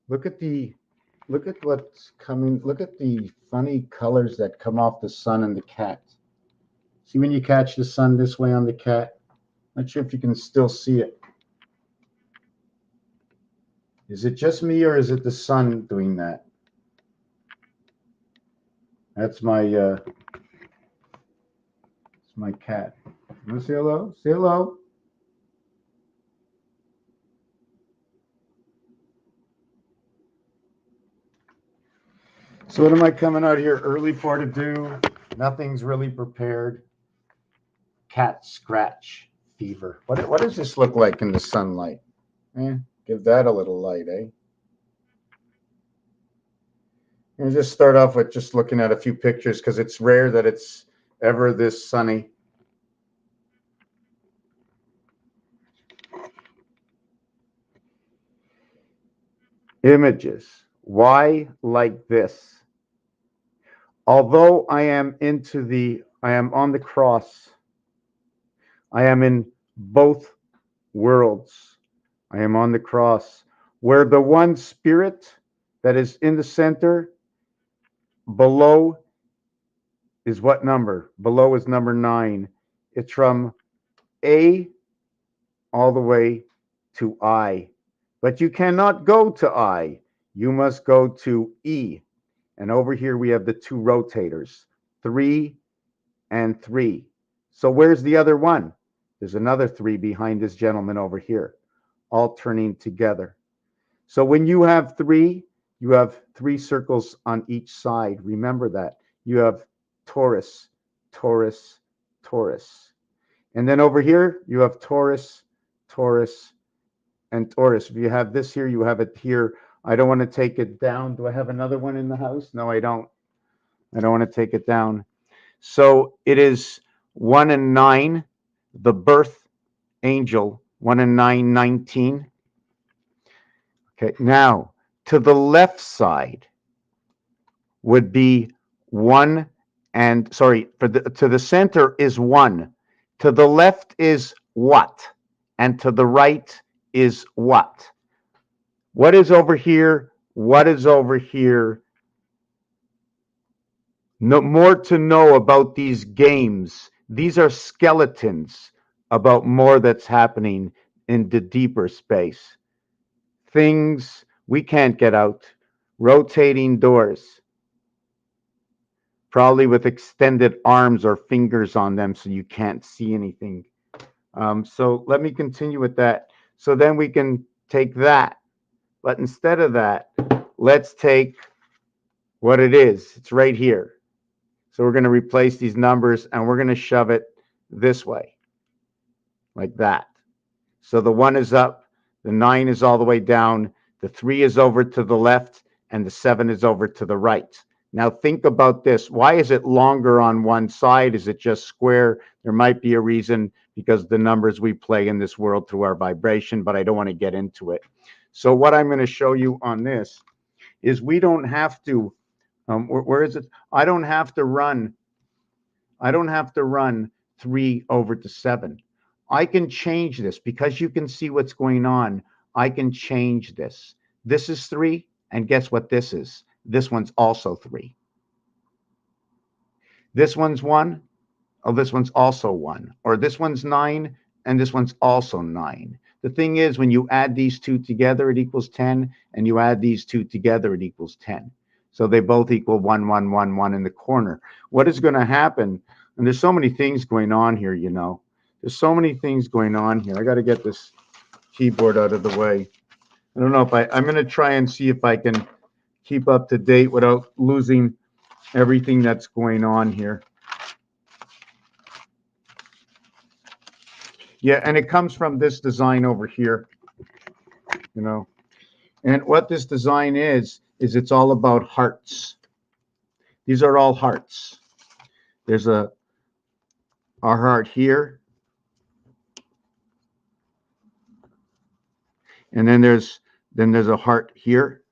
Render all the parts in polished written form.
Look at the, look at what's coming. Look at the funny colors that come off the sun and the cat. See when you catch the sun this way on the cat? Not sure if you can still see it. Is it just me or is it the sun doing that? That's it's my cat. Want to say hello? Say hello. So what am I coming out here early for to do? Nothing's really prepared. Cat scratch fever. What does this look like in the sunlight? Give that a little light, eh? And just start off with just looking at a few pictures because it's rare that it's ever this sunny. Images. Why like this? Although I am on the cross. I am in both worlds. I am on the cross where the one spirit that is in the center below is what number? Below is number 9. It's from A all the way to I. But you cannot go to I. You must go to E. And over here we have the two rotators, 3 and 3. So where's the other one? There's another 3 behind this gentleman over here, all turning together. So when you have 3, you have 3 circles on each side. Remember that. You have Taurus, Taurus, Taurus. And then over here, you have Taurus, Taurus, and Taurus. If you have this here, you have it here. I don't want to take it down. Do I have another one in the house? No, I don't. I don't want to take it down. So it is 1 and 9, the birth angel, 1 and 9, 19. Okay, now to the left side would be 1 and, sorry, to the center is 1. To the left is what? And to the right is what? What is over here? What is over here? No more to know about these games. These are skeletons about more that's happening in the deeper space. Things we can't get out. Rotating doors, probably with extended arms or fingers on them so you can't see anything. So let me continue with that. So then we can take that. But instead of that, let's take what it is. It's right here. So we're going to replace these numbers and we're going to shove it this way, like that. So the 1 is up, the 9 is all the way down, the 3 is over to the left, and the 7 is over to the right. Now think about this. Why is it longer on one side? Is it just square? There might be a reason because the numbers we play in this world through our vibration, but I don't want to get into it. So what I'm going to show you on this is we don't have to, where is it? I don't have to run 3 over to 7. I can change this because you can see what's going on. I can change this. This is 3, and guess what this is? This one's also 3. This one's 1. Oh, this one's also 1. Or this one's 9, and this one's also 9. The thing is, when you add these two together, it equals 10, and you add these two together, it equals 10. So they both equal 1, 1, 1, 1 in the corner. What is going to happen? And there's so many things going on here, you know. There's so many things going on here. I got to get this keyboard out of the way. I don't know if I'm going to try and see if I can keep up to date without losing everything that's going on here. Yeah, and it comes from this design over here, you know. And what this design is it's all about hearts. These are all hearts. There's a heart here. And then there's a heart here.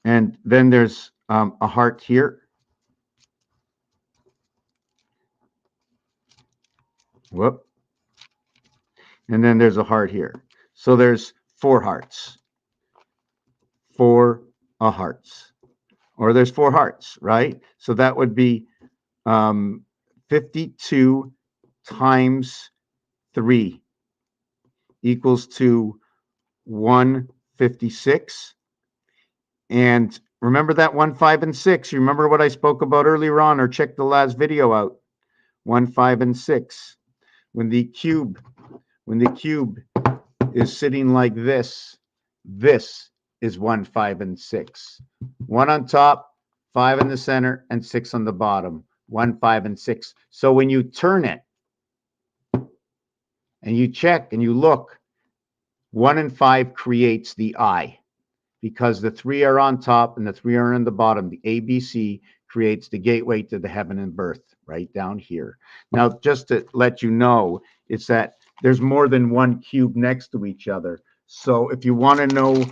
And then there's a heart here. Whoop. And then there's a heart here. So there's 4 hearts. 4 hearts. Or there's 4 hearts, right? So that would be 52 times 3 equals to 156. And remember that 1, 5, and 6. You remember what I spoke about earlier on, or check the last video out. 1, 5, and 6. When the cube is sitting like this is 1, 5, and 6. 1 on top, 5 in the center, and 6 on the bottom. 1, 5, and 6. So when you turn it and you check and you look, 1 and 5 creates the I, because the 3 are on top and the 3 are on the bottom. The ABC creates the gateway to the heaven and birth right down here. Now, just to let you know, it's that there's more than one cube next to each other. So if you want to know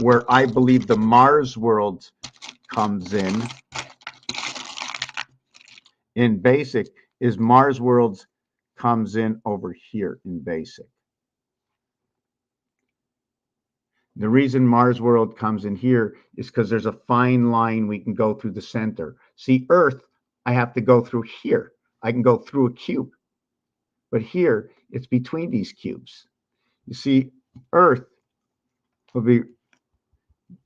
where I believe the Mars world comes in basic, is Mars world comes in over here in basic. The reason Mars world comes in here is because there's a fine line we can go through the center. See, Earth, I have to go through here. I can go through a cube. But here, it's between these cubes. You see, Earth will be,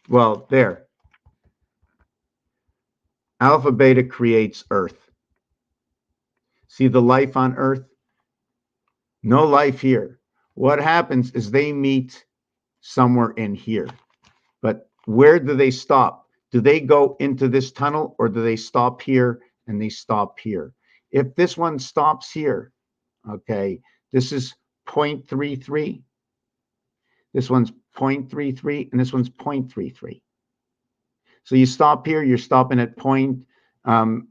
well, there. Alpha Beta creates Earth. See the life on Earth? No life here. What happens is they meet somewhere in here. But where do they stop? Do they go into this tunnel, or do they stop here and they stop here? If this one stops here, okay, this is 0.33. This one's 0.33, and this one's 0.33. So you stop here, you're stopping at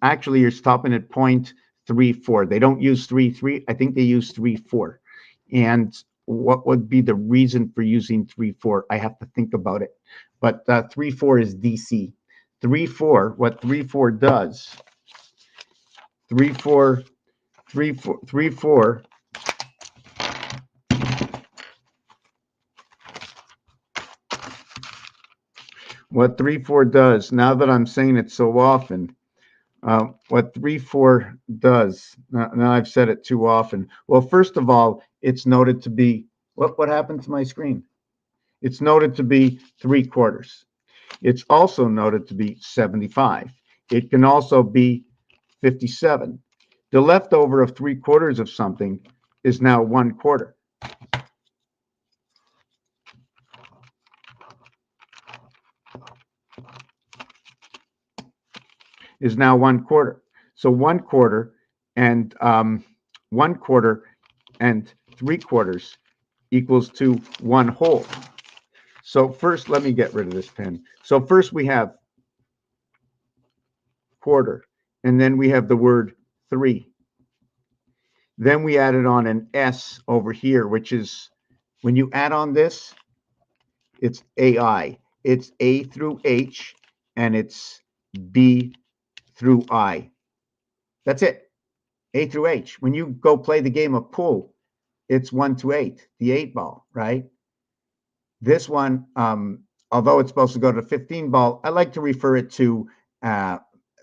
actually you're stopping at 0.34. They don't use 3.3. I think they use 3.4. And what would be the reason for using 3.4? I have to think about it. But 3.4 is DC. 3.4, what 3.4 does, 3.4, what 3.4 does, now that I'm saying it so often, what 3.4 does, now I've said it too often. Well, first of all, it's noted to be, what happened to my screen? It's noted to be 3/4. It's also noted to be 75. It can also be 57. The leftover of 3/4 of something is now 1/4. Is now 1/4. So 1/4 and 1/4 and 3/4 equals to 1 whole. So first, let me get rid of this pen. So first we have quarter, and then we have the word 3. Then we added on an S over here, which is, when you add on this, it's AI. It's A through H, and it's B through I. That's it. A through H. When you go play the game of pool, it's 1 to 8, the 8 ball, right? This one, although it's supposed to go to 15 ball, I like to refer it to,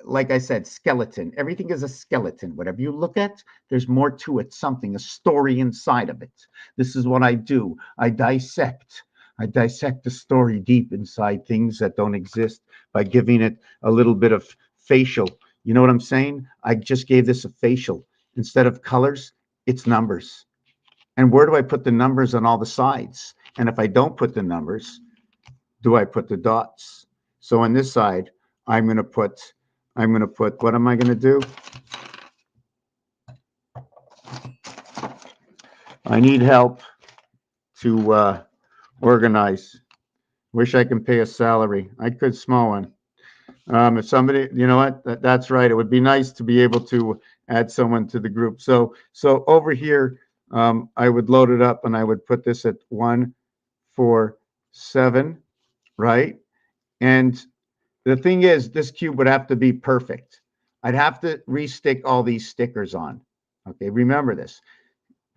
like I said, skeleton. Everything is a skeleton. Whatever you look at, there's more to it, something, a story inside of it. This is what I do. I dissect the story deep inside things that don't exist by giving it a little bit of facial. You know what I'm saying? I just gave this a facial. Instead of colors, it's numbers. And where do I put the numbers on all the sides? And if I don't put the numbers, do I put the dots? So on this side, I'm going to put, what am I going to do? I need help to organize. Wish I can pay a salary. I could, small one. If somebody, you know what, that's right. It would be nice to be able to add someone to the group. So over here, I would load it up and I would put this at 1, 4, 7, right? And the thing is, this cube would have to be perfect. I'd have to re-stick all these stickers on. Okay, remember this.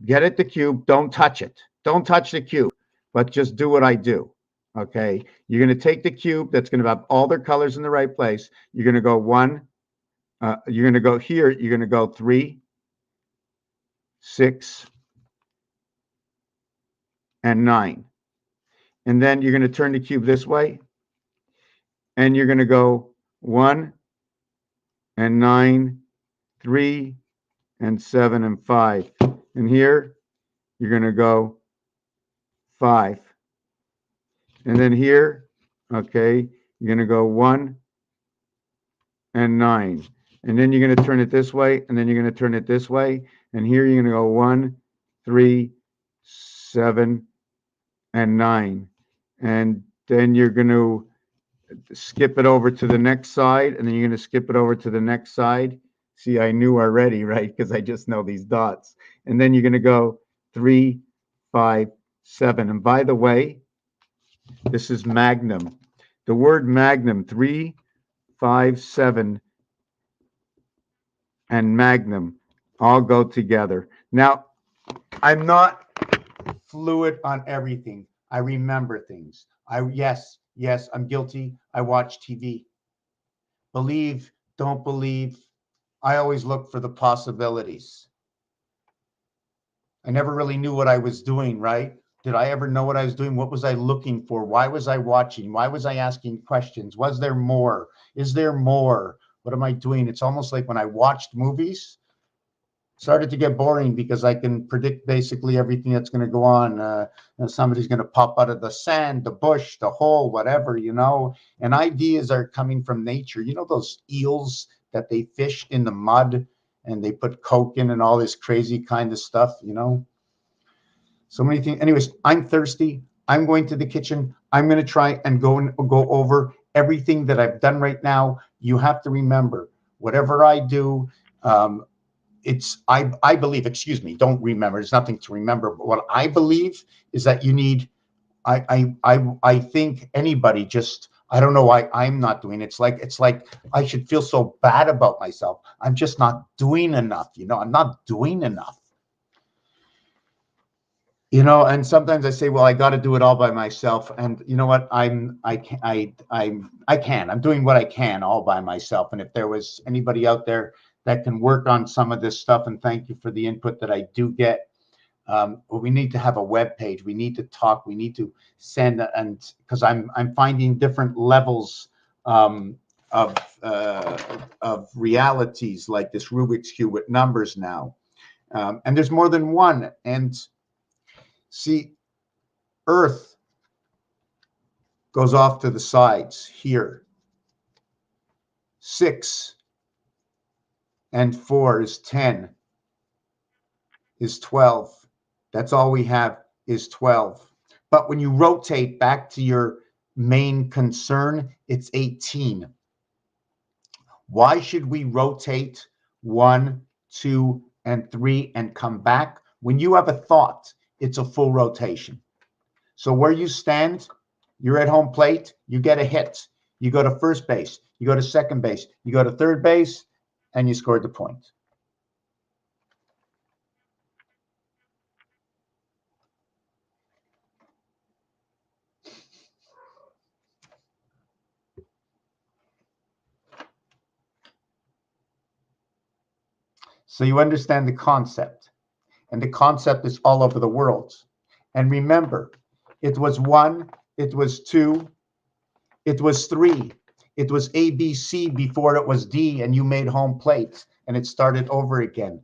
Get at the cube, don't touch it. Don't touch the cube. but just do what I do. Okay. You're going to take the cube that's going to have all their colors in the right place. You're going to go one, you're going to go here, you're going to go 3, 6, and 9. And then you're going to turn the cube this way, and you're going to go 1 and 9, 3 and 7 and 5. And here you're going to go 5. And then here, okay, you're going to go 1 and 9. And then you're going to turn it this way, and then you're going to turn it this way. And here you're going to go 1, 3, 7, and 9. And then you're going to skip it over to the next side, and then you're going to skip it over to the next side. See, I knew already, right? Because I just know these dots. And then you're going to go 3, 5, 7. And by the way, this is magnum. The word magnum, 3, 5, 7, and magnum all go together. Now, I'm not fluid on everything. I remember things. Yes, I'm guilty. I watch TV. Believe, don't believe. I always look for the possibilities. I never really knew what I was doing, right? Did I ever know what I was doing? What was I looking for? Why was I watching? Why was I asking questions? Was there more? Is there more? What am I doing? It's almost like when I watched movies, started to get boring because I can predict basically everything that's going to go on. Somebody's going to pop out of the sand, the bush, the hole, whatever, and ideas are coming from nature. Those eels that they fish in the mud and they put Coke in and all this crazy kind of stuff, so many things. Anyways, I'm thirsty. I'm going to the kitchen. I'm going to try and go over everything that I've done right now. You have to remember, whatever I do, I believe, excuse me, don't remember. There's nothing to remember. But what I believe is that you need, I think anybody just, I don't know why I'm not doing it. It's like I should feel so bad about myself. I'm just not doing enough. I'm not doing enough. And sometimes I say, well, I got to do it all by myself. And you know what? I can. I'm doing what I can all by myself. And if there was anybody out there that can work on some of this stuff, and thank you for the input that I do get. We need to have a web page. We need to talk. We need to send, and because I'm finding different levels of realities, like this Rubik's Cube with numbers now, and there's more than one. And see, Earth goes off to the sides here. 6 and 4 is 10, is 12. That's all we have is 12. But when you rotate back to your main concern, it's 18. Why should we rotate 1, 2, and 3 and come back? When you have a thought, it's a full rotation. So where you stand, you're at home plate, you get a hit. You go to first base, you go to second base, you go to third base, and you scored the point. So you understand the concept. And the concept is all over the world. And remember, it was 1, it was 2, it was 3, it was ABC before it was D, and you made home plate, and it started over again.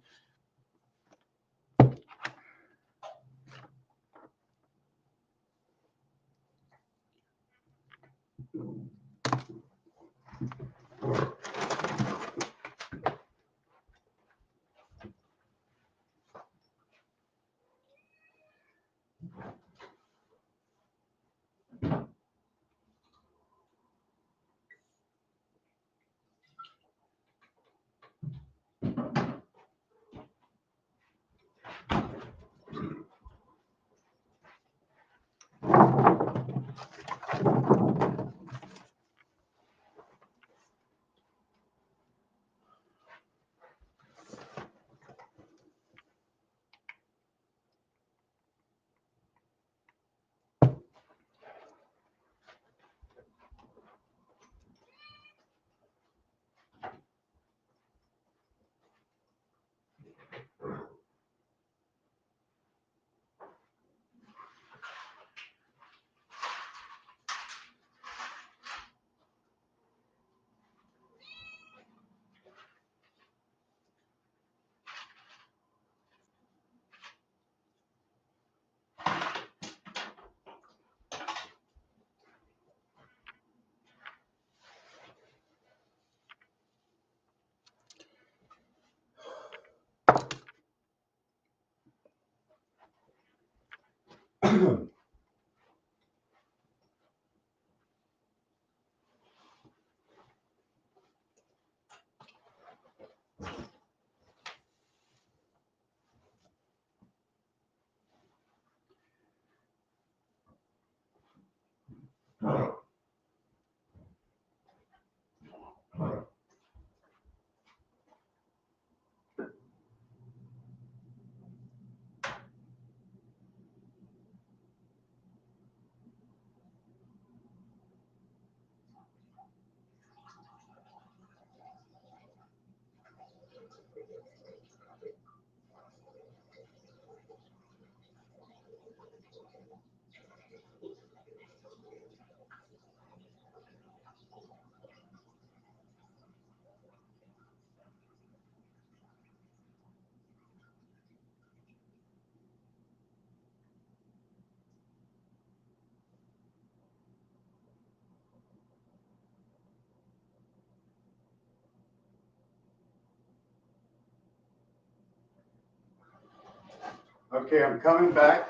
Okay, I'm coming back,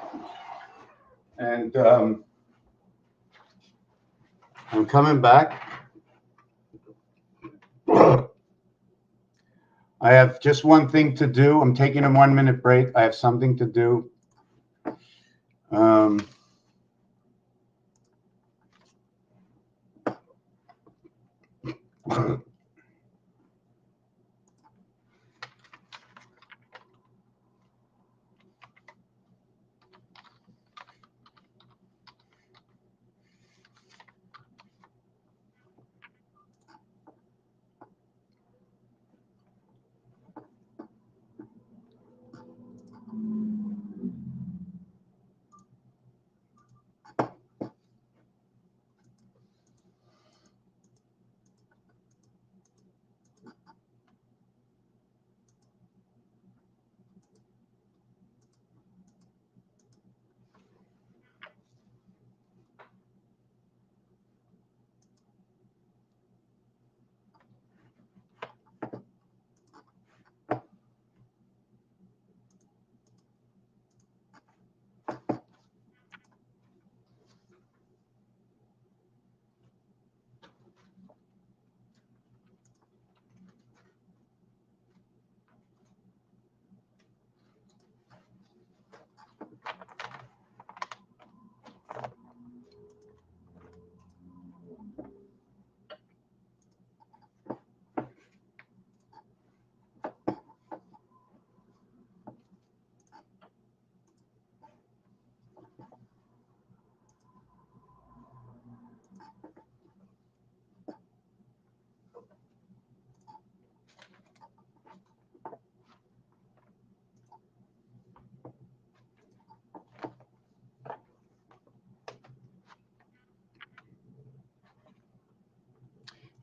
and I'm coming back. I have just one thing to do. I'm taking a 1-minute break. I have something to do.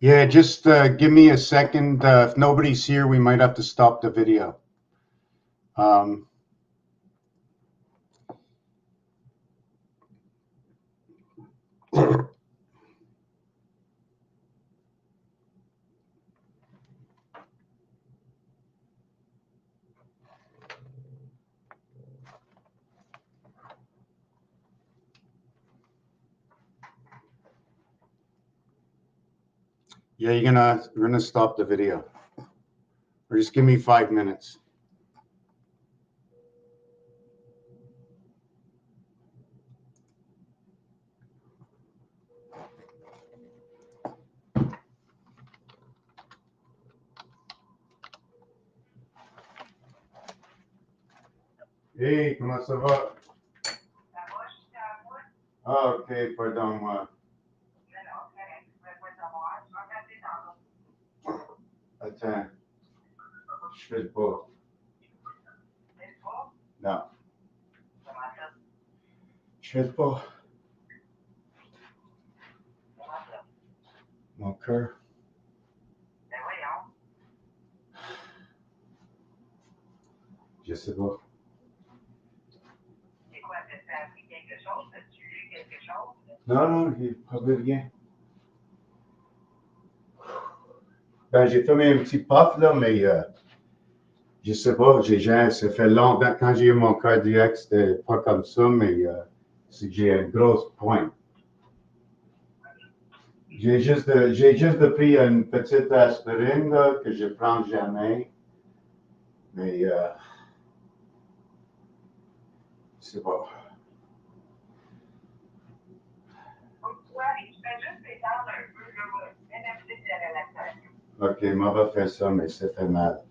Yeah, just give me a second. If nobody's here, we might have to stop the video. Yeah, we're gonna stop the video, or just give me 5 minutes. Hey, comment ça va? Ça va, je suis à moi. Ah, ok, pardon-moi. Mais non, correct, je voulais pas savoir. Je vais t'appeler tantôt. Attends, je fais pas. Tu fais pas? Non. Comment ça? Je fais pas. Comment ça? Mon cœur. Ben voyons. Je sais pas. C'est quoi, t'as appris quelque chose? As-tu lu quelque chose? Non, non, j'ai pas vu rien. Ben, j'ai fait un petit puff, là, mais je sais pas, ça fait longtemps, quand j'ai eu mon cardiaque, c'était pas comme ça, mais C'est que j'ai une grosse pointe. J'ai juste pris une petite aspirine là, que je prends jamais. Mais c'est pas. Ok, moi va faire ça, mais ça fait mal.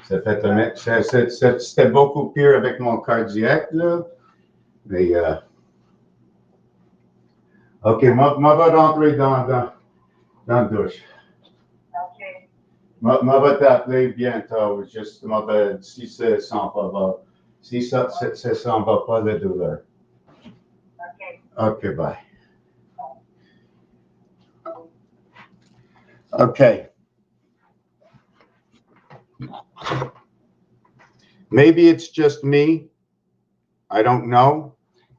C'était beaucoup pire avec mon cardiaque, là. Mais, ok, moi va rentrer dans la douche. Ok. Moi va t'appeler bientôt, juste, si ça s'en va, si ça s'en va pas, la douleur. Ok. Ok, bye. Okay. Maybe it's just me. I don't know.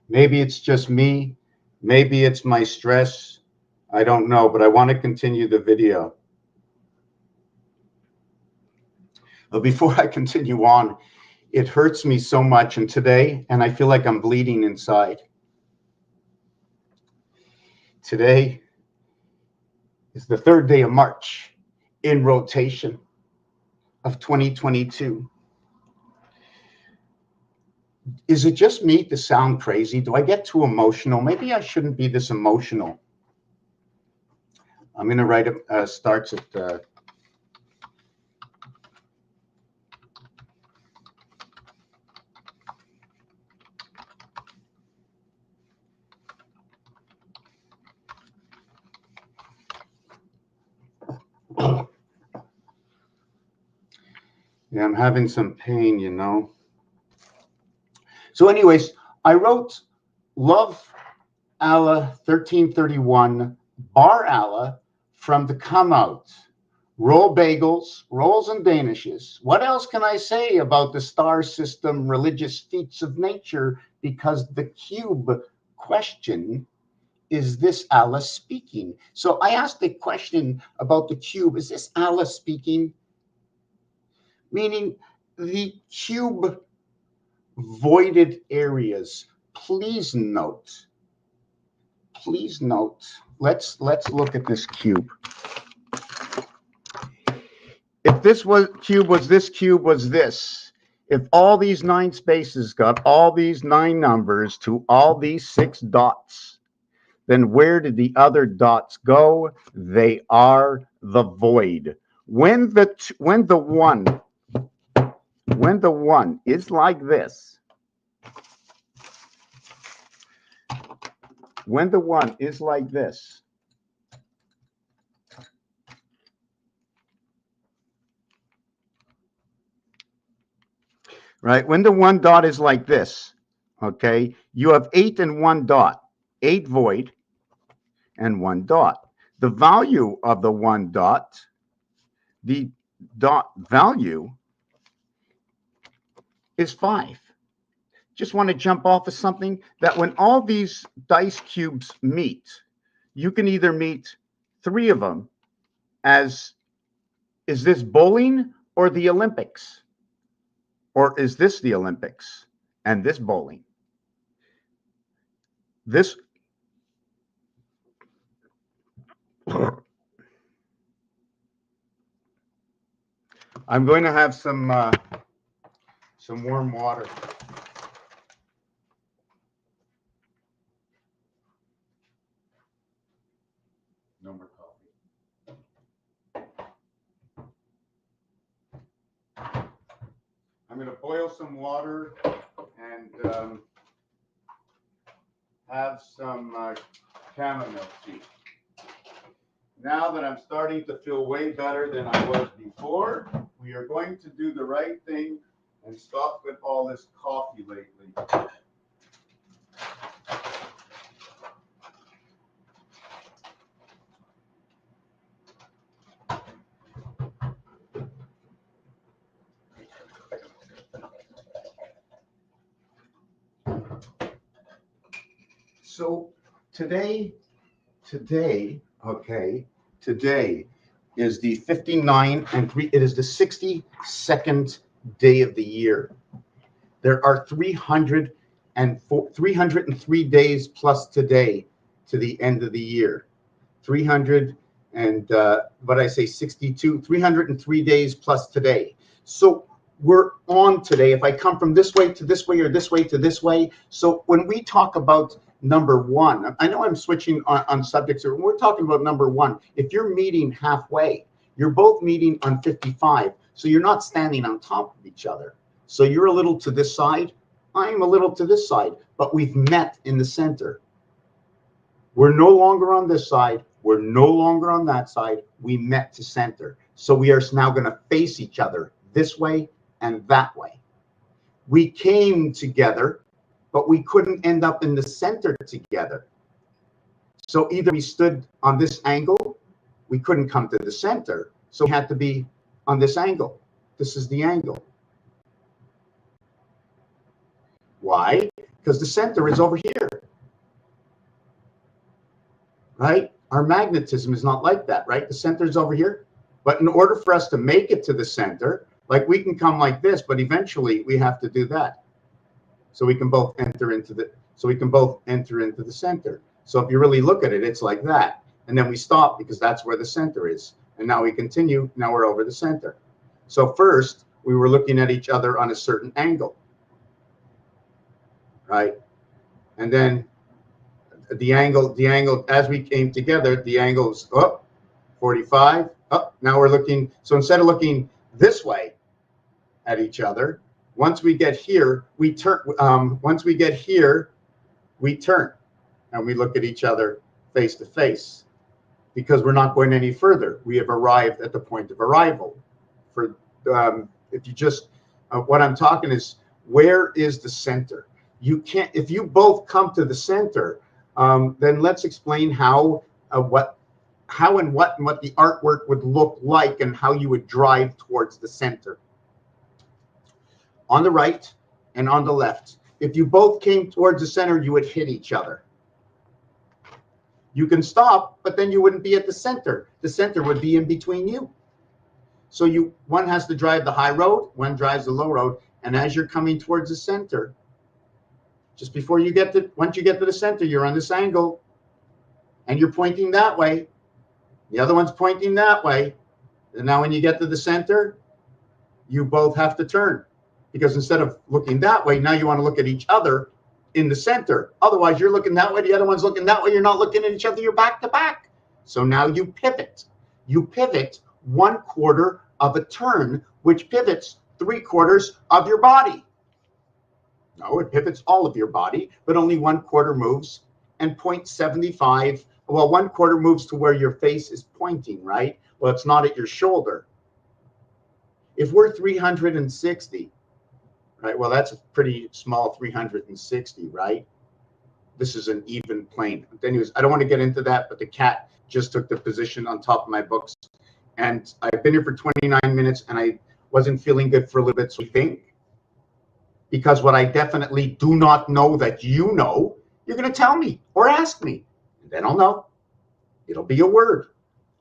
Maybe it's just me. Maybe it's my stress. I don't know, but I want to continue the video. But before I continue on, it hurts me so much. And today, and I feel like I'm bleeding inside. Today is the 3rd day of March in rotation of 2022. Is it just me to sound crazy? Do I get too emotional? Maybe I shouldn't be this emotional. I'm going to write it, starts at, yeah, I'm having some pain, you know. So anyways, I wrote Love ALLA 1331 Bar ALLA from the Come Out. Roll bagels, rolls and danishes. What else can I say about the star system religious feats of nature? Because the cube question is this ALLA speaking? So I asked the question about the cube, is this ALLA speaking? Meaning the cube voided areas. Please note, let's look at this cube. If this cube was this, if all these 9 spaces got all these 9 numbers to all these 6 dots, then where did the other dots go? They are the void. When the one is like this, when the one is like this, right? When the 1 dot is like this, okay, you have 8 and 1 dot, 8 void and 1 dot. The value of the 1 dot, the dot value is 5. Just want to jump off of something that when all these dice cubes meet, you can either meet 3 of them as, is this bowling or the Olympics? Or is this the Olympics and this bowling? This I'm going to have some warm water. No more coffee. I'm going to boil some water and have some chamomile tea. Now that I'm starting to feel way better than I was before, we are going to do the right thing and stop with all this coffee lately. So today is the 59 and 3. It is the 62nd day of the year. There are 365 and 303 days plus today to the end of the year. 300 and what I say 62, 303 days plus today. So we're on today. If I come from this way to this way or this way to this way. So when we talk about number one, I know I'm switching on subjects here. We're talking about number one. If you're meeting halfway, you're both meeting on 55. So you're not standing on top of each other. So you're a little to this side, I'm a little to this side, but we've met in the center. We're no longer on this side. We're no longer on that side. We met to center. So we are now going to face each other this way and that way. We came together, but we couldn't end up in the center together. So either we stood on this angle, we couldn't come to the center. So we had to be on this angle. This is the angle. Why? Because the center is over here. Right? Our magnetism is not like that, right? The center is over here. But in order for us to make it to the center, like we can come like this, but eventually we have to do that. So we can both enter into the center. So if you really look at it, it's like that. And then we stop because that's where the center is. And now we continue. Now we're over the center. So first, we were looking at each other on a certain angle. Right? And then the angle, as we came together, the angle's up, 45, up. Now we're looking, so instead of looking this way at each other, once we get here, we turn. Once we get here, we turn and we look at each other face to face because we're not going any further. We have arrived at the point of arrival. For if you just, what I'm talking is, where is the center? You can't, if you both come to the center, then let's explain how and what the artwork would look like and how you would drive towards the center. On the right and on the left, if you both came towards the center, you would hit each other. You can stop, but then you wouldn't be at the center. The center would be in between you. So one has to drive the high road, one drives the low road, and as you're coming towards the center, just before you get to, once you get to the center, you're on this angle and you're pointing that way. The other one's pointing that way. And now when you get to the center, you both have to turn because instead of looking that way, now you want to look at each other in the center. Otherwise, you're looking that way. The other one's looking that way. You're not looking at each other. You're back to back. So now you pivot. You pivot 1/4 of a turn, which pivots 3/4 of your body. No, it pivots all of your body, but only 1/4 moves, and 0.75. Well, 1/4 moves to where your face is pointing, right? Well, it's not at your shoulder. If we're 360, right? Well, that's a pretty small 360, right? This is an even plane. Anyways, I don't want to get into that, but the cat just took the position on top of my books, and I've been here for 29 minutes, and I wasn't feeling good for a little bit, so I think. Because what I definitely do not know that you know, you're going to tell me or ask me. And then I'll know. It'll be a word.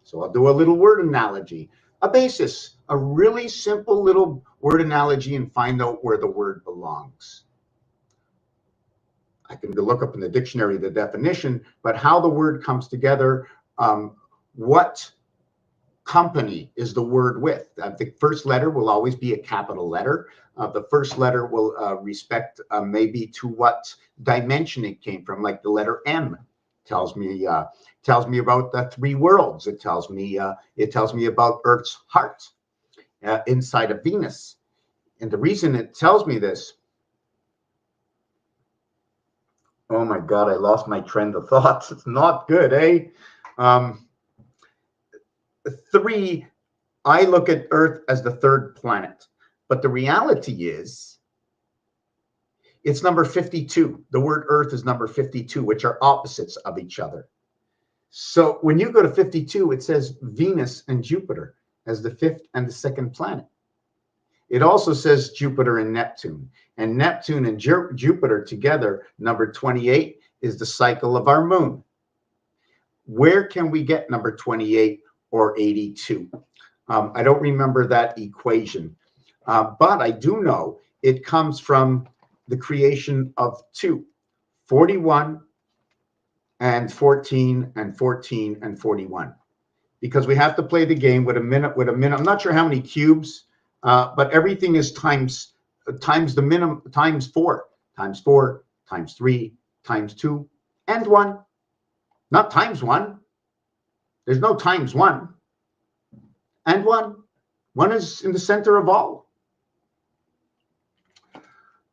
So I'll do a little word analogy. A basis, a really simple little word analogy and find out where the word belongs. I can look up in the dictionary the definition, but how the word comes together, what company is the word with. The first letter will always be a capital letter. The first letter will respect maybe to what dimension it came from, like the letter M tells me about the 3 worlds. It tells me about Earth's heart inside of Venus. And the reason it tells me this, oh my God, I lost my trend of thoughts. It's not good, eh? 3, I look at Earth as the 3rd planet. But the reality is, it's number 52. The word Earth is number 52, which are opposites of each other. So when you go to 52, it says Venus and Jupiter as the 5th and the 2nd planet. It also says Jupiter and Neptune. And Neptune and Jupiter together, number 28, is the cycle of our moon. Where can we get number 28 or 82? I don't remember that equation. But I do know it comes from the creation of 2, 41 and 14 and 14 and 41, because we have to play the game with a minute. I'm not sure how many cubes, but everything is times the minimum, times 4 times 4 times 3 times 2 and 1, not times 1. There's no times 1 and 1. 1 is in the center of all.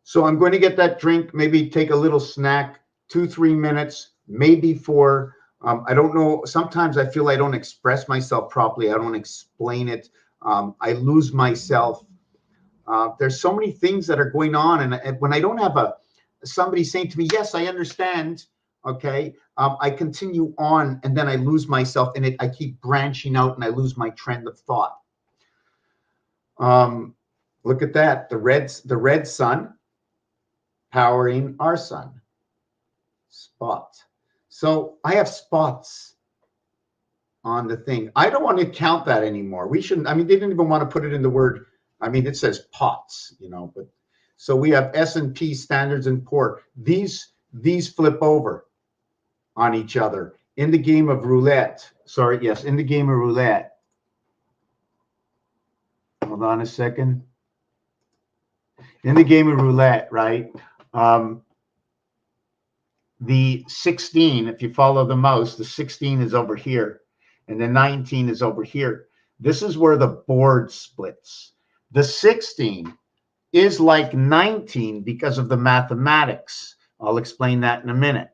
So I'm going to get that drink, maybe take a little snack, 2-3 minutes, maybe 4. I don't know. Sometimes I feel I don't express myself properly. I don't explain it. I lose myself. There's so many things that are going on. And when I don't have somebody saying to me, yes, I understand. Okay. I continue on, and then I lose myself in it. I keep branching out and I lose my trend of thought. Look at that. The red sun powering our sun. Spot. So I have spots on the thing. I don't want to count that anymore. We shouldn't. I mean, they didn't even want to put it in the word. I mean, it says pots, but so we have S&P, Standards and Poor. These flip over on each other in the game of roulette. Sorry, yes, in the game of roulette. Hold on a second. In the game of roulette, right? The 16, if you follow the mouse, the 16 is over here, and the 19 is over here. This is where the board splits. The 16 is like 19 because of the mathematics. I'll explain that in a minute,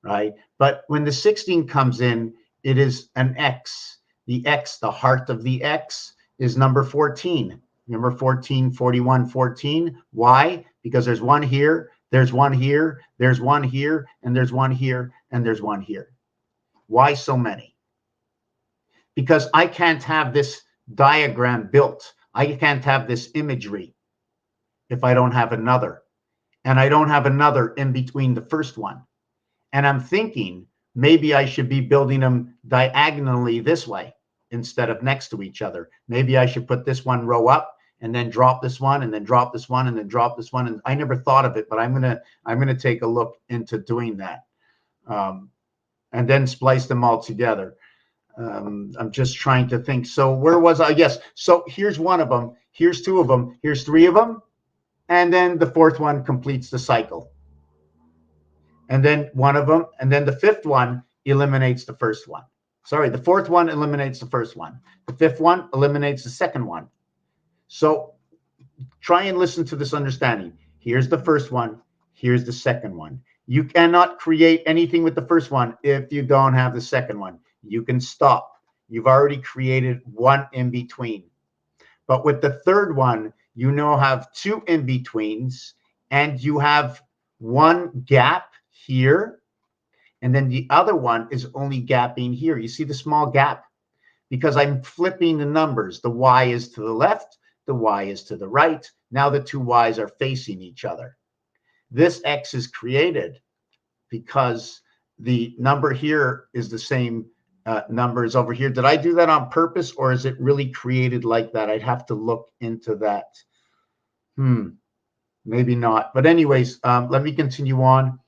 right? But when the 16 comes in, it is an X. The X, the heart of the X, is number 14. Remember 14, 41, 14? Why? Because there's one here, there's one here, there's one here, and there's one here, and there's one here. Why so many? Because I can't have this diagram built. I can't have this imagery if I don't have another. And I don't have another in between the first one. And I'm thinking maybe I should be building them diagonally this way instead of next to each other. Maybe I should put this one row up and then drop this one and then drop this one and then drop this one. And I never thought of it, but I'm gonna take a look into doing that, and then splice them all together. I'm just trying to think. So where was I? Yes. So here's one of them. Here's 2 of them. Here's 3 of them. And then the 4th one completes the cycle. And then one of them. And then the 5th one eliminates the first one. Sorry, the 4th one eliminates the first one. The 5th one eliminates the second one. So try and listen to this understanding. Here's the first one. Here's the second one. You cannot create anything with the first one if you don't have the second one. You can stop. You've already created one in between. But with the third one, you now have 2 in betweens, and you have one gap here, and then the other one is only gapping here. You see the small gap? Because I'm flipping the numbers. The Y is to the left, the Y is to the right. Now the 2 Y's are facing each other. This X is created because the number here is the same number as over here. Did I do that on purpose, or is it really created like that? I'd have to look into that. Maybe not. But anyways, let me continue on.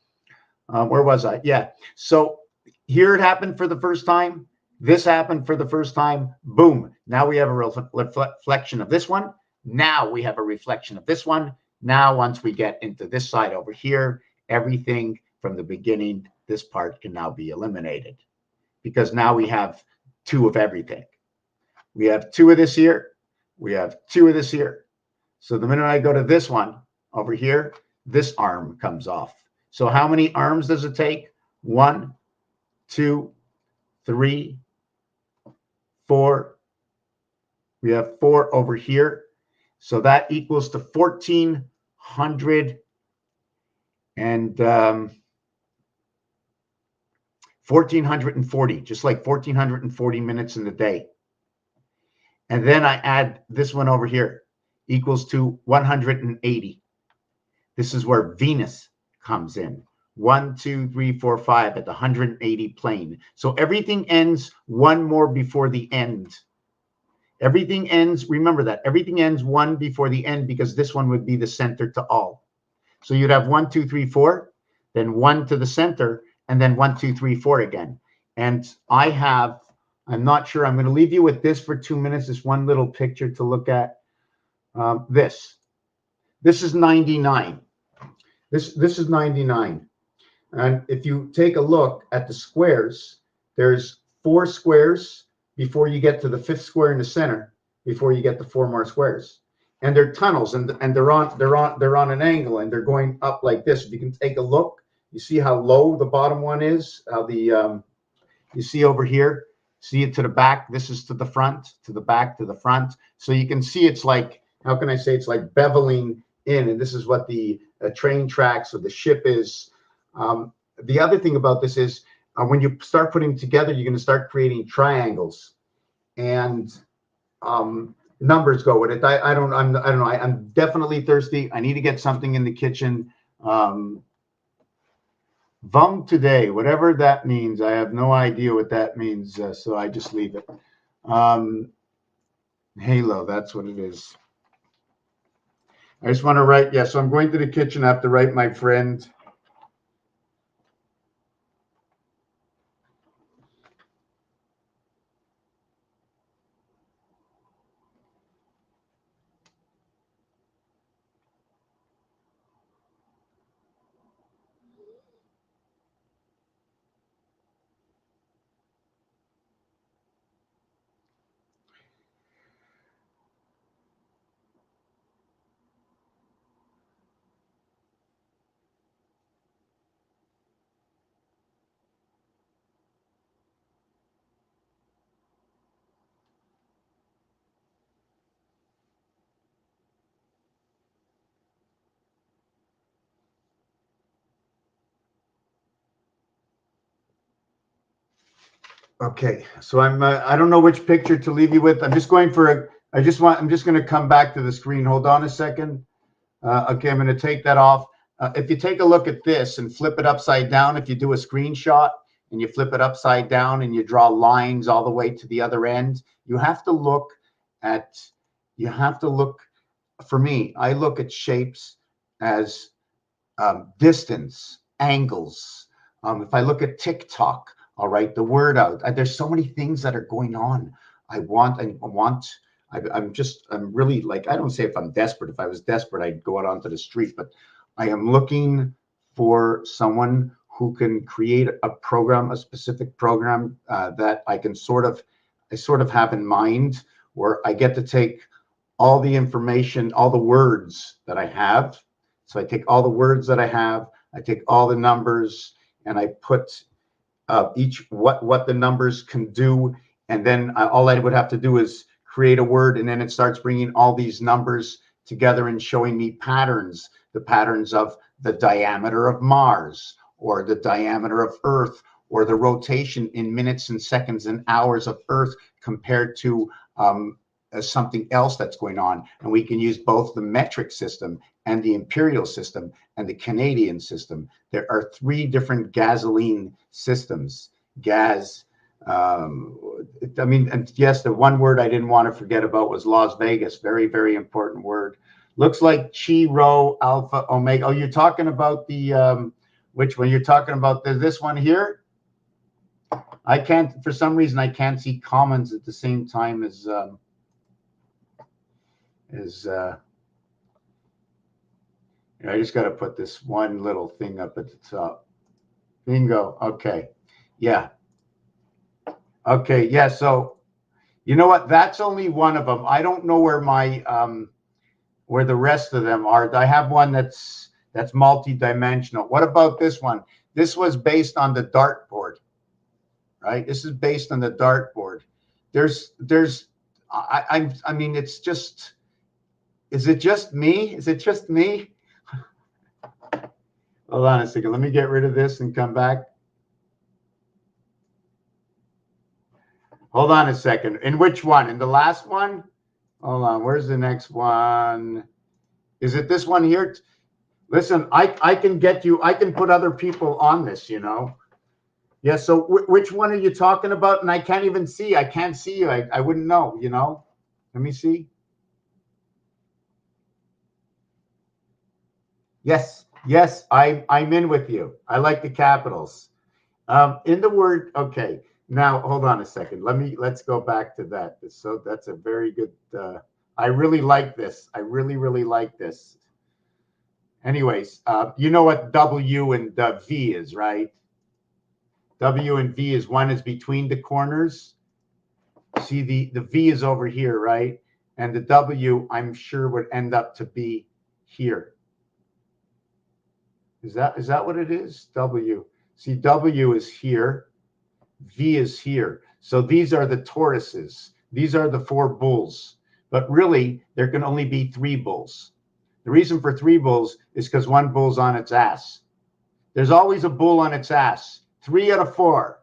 Where was I? Yeah. So here it happened for the first time. This happened for the first time. Boom. Now we have a reflection of this one. Now we have a reflection of this one. Now, once we get into this side over here, everything from the beginning, this part can now be eliminated, because now we have 2 of everything. We have 2 of this here. We have 2 of this here. So the minute I go to this one over here, this arm comes off. So how many arms does it take? 1, 2, 3, 4. We have 4 over here. So that equals to 1,400 and 1,440, just like 1,440 minutes in the day. And then I add this one over here, equals to 180. This is where Venus comes in. 1, 2, 3, 4, 5 at the 180 plane. So everything ends one more before the end. Everything ends, remember that, everything ends one before the end, because this one would be the center to all. So you'd have 1, 2, 3, 4, then 1 to the center, and then 1, 2, 3, 4 again. And I'm not sure, I'm going to leave you with this for 2 minutes, this one little picture to look at. This is 99. This is 99. And if you take a look at the squares, there's 4 squares before you get to the 5th square in the center, before you get the 4 more squares. And they're tunnels, and they're on an angle, and they're going up like this. If you can take a look, you see how low the bottom one is, how the you see over here, see it to the back. This is to the front, to the back, to the front. So you can see it's like, how can I say, it's like beveling in, and this is what the train tracks or the ship is. The other thing about this is when you start putting together, you're going to start creating triangles, and numbers go with it. I don't know. I'm definitely thirsty. I need to get something in the kitchen. Vum today, whatever that means. I have no idea what that means, so I just leave it. Halo, that's what it is. I just want to write, yeah, so I'm going to the kitchen. I have to write my friend. Okay, so I don't know which picture to leave you with. I'm just going for I'm just going to come back to the screen. Hold on a second. Okay, I'm going to take that off. If you take a look at this and flip it upside down, if you do a screenshot and you flip it upside down and you draw lines all the way to the other end, you have to look, for me, I look at shapes as distance, angles. If I look at TikTok, I'll write the word out. There's so many things that are going on. I'm really, like, I don't say if I'm desperate. If I was desperate, I'd go out onto the street, but I am looking for someone who can create a program, a specific program that I sort of have in mind, where I get to take all the information, all the words that I have. So I take all the words that I have, I take all the numbers, and I put each what the numbers can do, and then all I would have to do is create a word, and then it starts bringing all these numbers together and showing me patterns, the patterns of the diameter of Mars, or the diameter of Earth, or the rotation in minutes and seconds and hours of Earth compared to something else that's going on. And we can use both the metric system and the imperial system and the Canadian system. There are 3 different gasoline systems. And yes, the one word I didn't want to forget about was Las Vegas. Very, very important word. Looks like Chi Rho Alpha Omega. Oh, you're talking about the which one? You're talking about this one here? I can't, for some reason, I can't see comments at the same time as I just got to put this one little thing up at the top. Bingo. Okay. Yeah. Okay. Yeah. So, you know what? That's only one of them. I don't know where where the rest of them are. I have one that's multi-dimensional. What about this one? This was based on the dartboard, right? This is based on the dartboard. I mean, it's just, is it just me? Is it just me? Hold on a second. Let me get rid of this and come back. Hold on a second. In which one? In the last one? Hold on. Where's the next one? Is it this one here? Listen, I can get you. I can put other people on this, you know. Yeah. So which one are you talking about? And I can't even see. I can't see you. I wouldn't know, you know. Let me see. Yes. Yes, I'm in with you. I like the capitals. In the word, okay. Now hold on a second. Let's go back to that. So that's a very good. I really like this. I really like this. Anyways, you know what W and V is, right? W and V is one is between the corners. See the V is over here, right? And the W, I'm sure, would end up to be here. Is that what it is? W. See, W is here. V is here. So these are the Tauruses. These are the four bulls. But really, there can only be three bulls. The reason for three bulls is because one bull's on its ass. There's always a bull on its ass. 3 out of 4.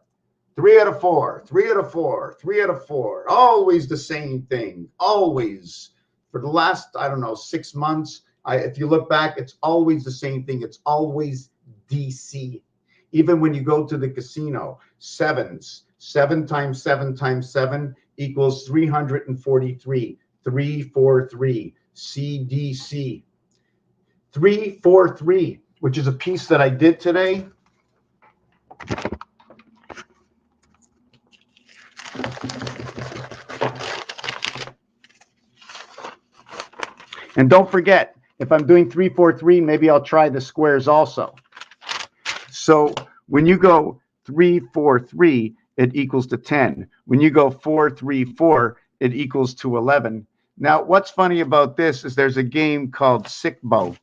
3 out of 4. 3 out of 4. 3 out of 4. Always the same thing. Always. For the last, I don't know, 6 months, if you look back, it's always the same thing. It's always DC. Even when you go to the casino, sevens. 7 times 7 times 7 equals 343. 343. CDC. 343, which is a piece that I did today. And don't forget, if I'm doing 343, maybe I'll try the squares also. So when you go 343, it equals to 10. When you go 434, it equals to 11. Now, what's funny about this is there's a game called Sick Bow.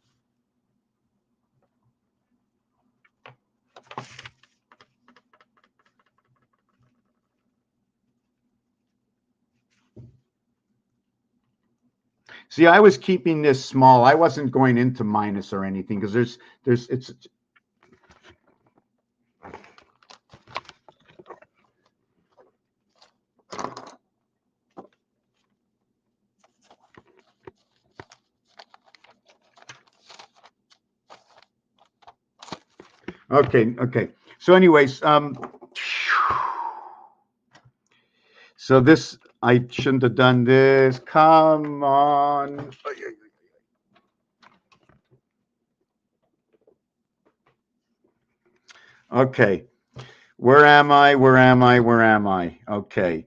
See, I was keeping this small. I wasn't going into minus or anything because it's. Okay. So anyways, so this, I shouldn't have done this. Come on. Okay. Where am I? Okay.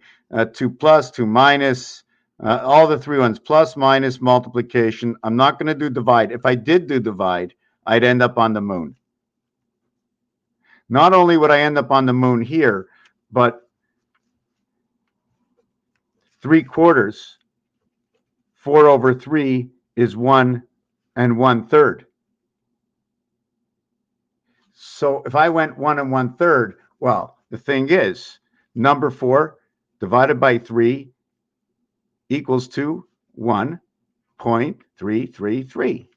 2 plus, 2 minus, all the three ones, plus, minus, multiplication. I'm not going to do divide. If I did do divide, I'd end up on the moon. Not only would I end up on the moon here, but 3/4, 4 over 3 is 1 1/3. So if I went 1 1/3, well, the thing is, number 4 divided by 3 equals to 1.333.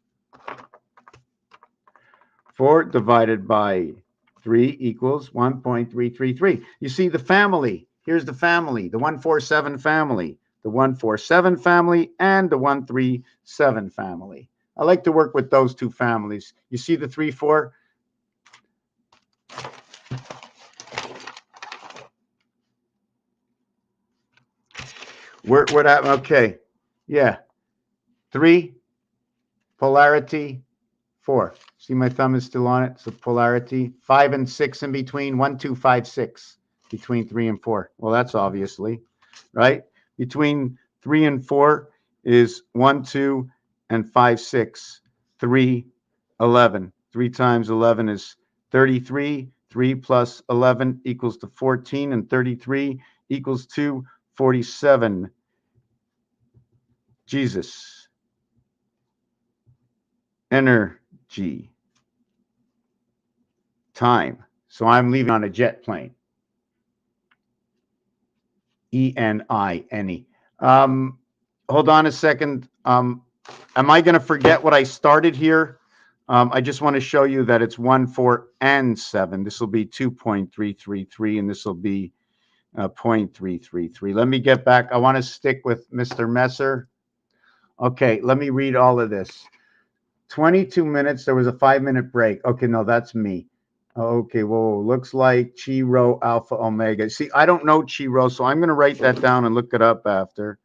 4 divided by 3 equals 1.333. You see the family. Here's the family, the 147 family, the 147 family, and the 137 family. I like to work with those two families. You see the 3, 4? Where that? Okay. Yeah. 3, polarity, 4. See, my thumb is still on it. So polarity, 5 and 6 in between, 1, 2, 5, 6 between 3 and 4. Well, that's obviously right. Between 3 and 4 is 1, 2, and 5, 6. 3, 11. 3 times 11 is 33. 3 plus 11 equals to 14, and 33 equals to 47. Jesus. Energy. Time. So I'm leaving on a jet plane. ENINE. Hold on a second. Am I going to forget what I started here? I just want to show you that it's 1, 4, and 7. This will be 2.333, and this will be 0.333. Let me get back. I want to stick with Mr. Messer. Okay, let me read all of this. 22 minutes. There was a 5-minute break. Okay, no, that's me. Okay, whoa, looks like Chi Rho Alpha Omega. See, I don't know Chi Rho, so I'm going to write that down and look it up after.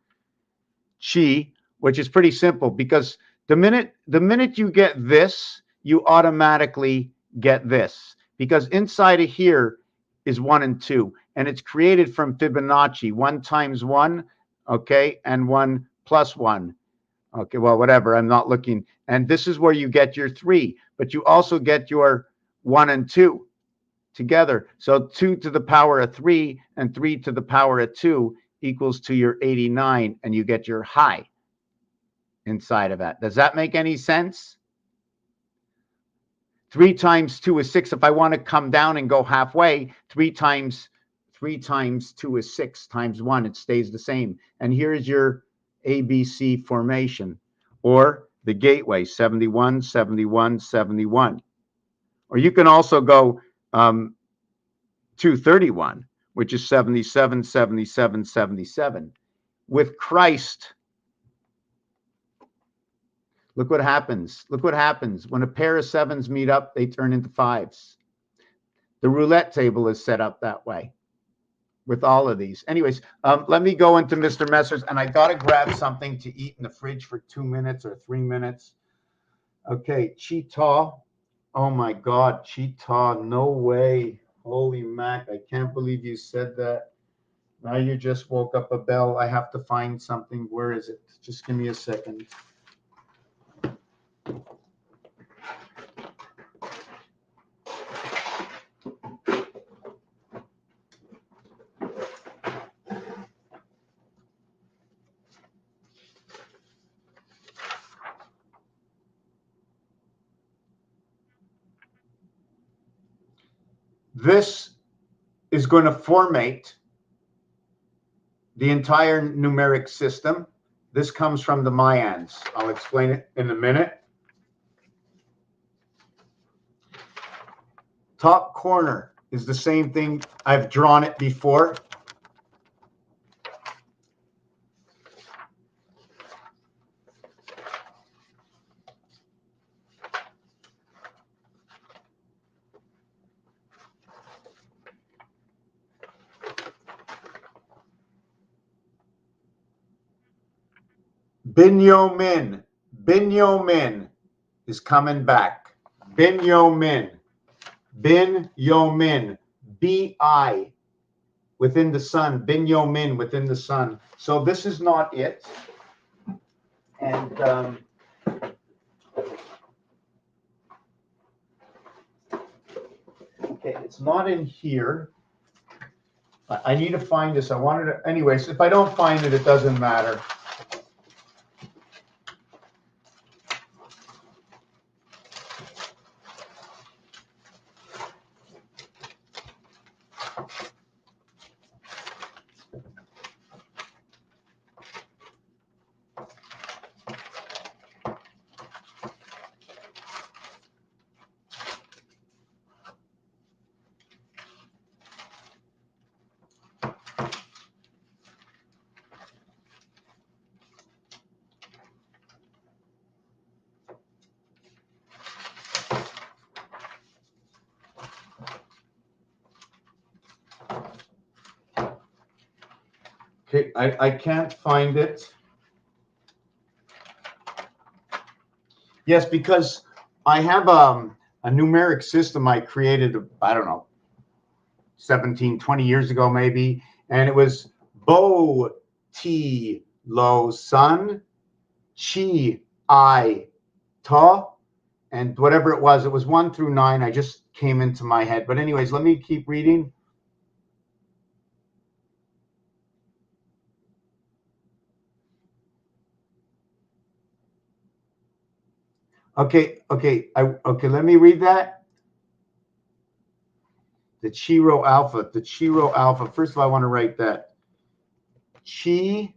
Chi, which is pretty simple because the minute you get this, you automatically get this, because inside of here is 1 and 2, and it's created from Fibonacci, 1 times 1, okay, and 1 plus 1. Okay, well, whatever, I'm not looking. And this is where you get your 3, but you also get your 1 and 2 together. So 2 to the power of 3 and 3 to the power of 2 equals to your 89, and you get your high inside of that. Does that make any sense? 3 times 2 is 6. If I want to come down and go halfway, 3 times 2 is 6 times 1. It stays the same. And here's your ABC formation, or the gateway, 71, 71, 71. Or you can also go 231, which is 77, 77, 77. With Christ, look what happens. Look what happens. When a pair of 7s meet up, they turn into 5s. The roulette table is set up that way with all of these. Anyways, let me go into Mr. Messer's, and I got to grab something to eat in the fridge for 2 minutes or 3 minutes. Okay, Cheetah. Oh my God, Cheetah. No way. Holy Mac, I can't believe you said that. Now you just woke up a bell. I have to find something. Where is it? Just give me a second. This is going to formate the entire numeric system. This comes from the Mayans. I'll explain it in a minute. Top corner is the same thing. I've drawn it before. Binyomin. Binyomin is coming back. Binyomin. Binyomin. B-I. Within the sun. Binyomin within the sun. So this is not it. And okay, it's not in here. I need to find this. I wanted to, anyways, if I don't find it, it doesn't matter. Okay, I can't find it. Yes, because I have a numeric system I created, I don't know, 17, 20 years ago maybe, and it was Bo Ti Lo Sun Chi I Ta, and whatever it was 1 through 9. I just came into my head. But anyways, let me keep reading. Okay, let me read that. The Chi-Rho Alpha, the Chi-Rho Alpha. First of all, I want to write that. Chi-Rho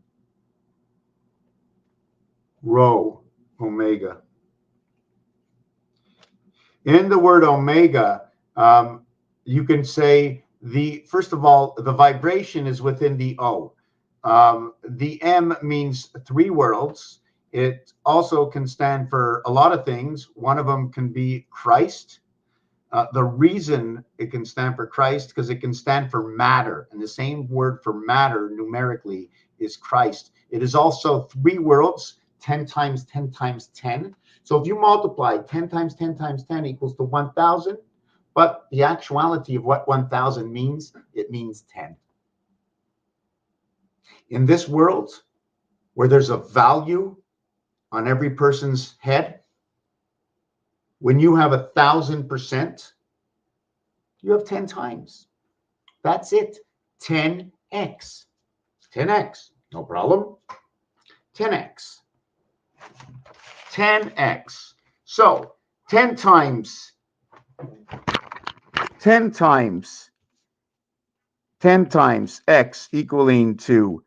Omega. In the word Omega, you can say first of all, the vibration is within the O. The M means 3 worlds. It also can stand for a lot of things. One of them can be Christ. The reason it can stand for Christ, because it can stand for matter. And the same word for matter numerically is Christ. It is also 3 worlds, 10 times 10 times 10. So if you multiply 10 times 10 times 10 equals to 1,000, but the actuality of what 1,000 means, it means 10. In this world, where there's a value on every person's head, when you have 1,000%, you have 10 times. That's it. 10x. 10x. No problem. 10x. 10x. So 10 times 10 times 10 times x equaling to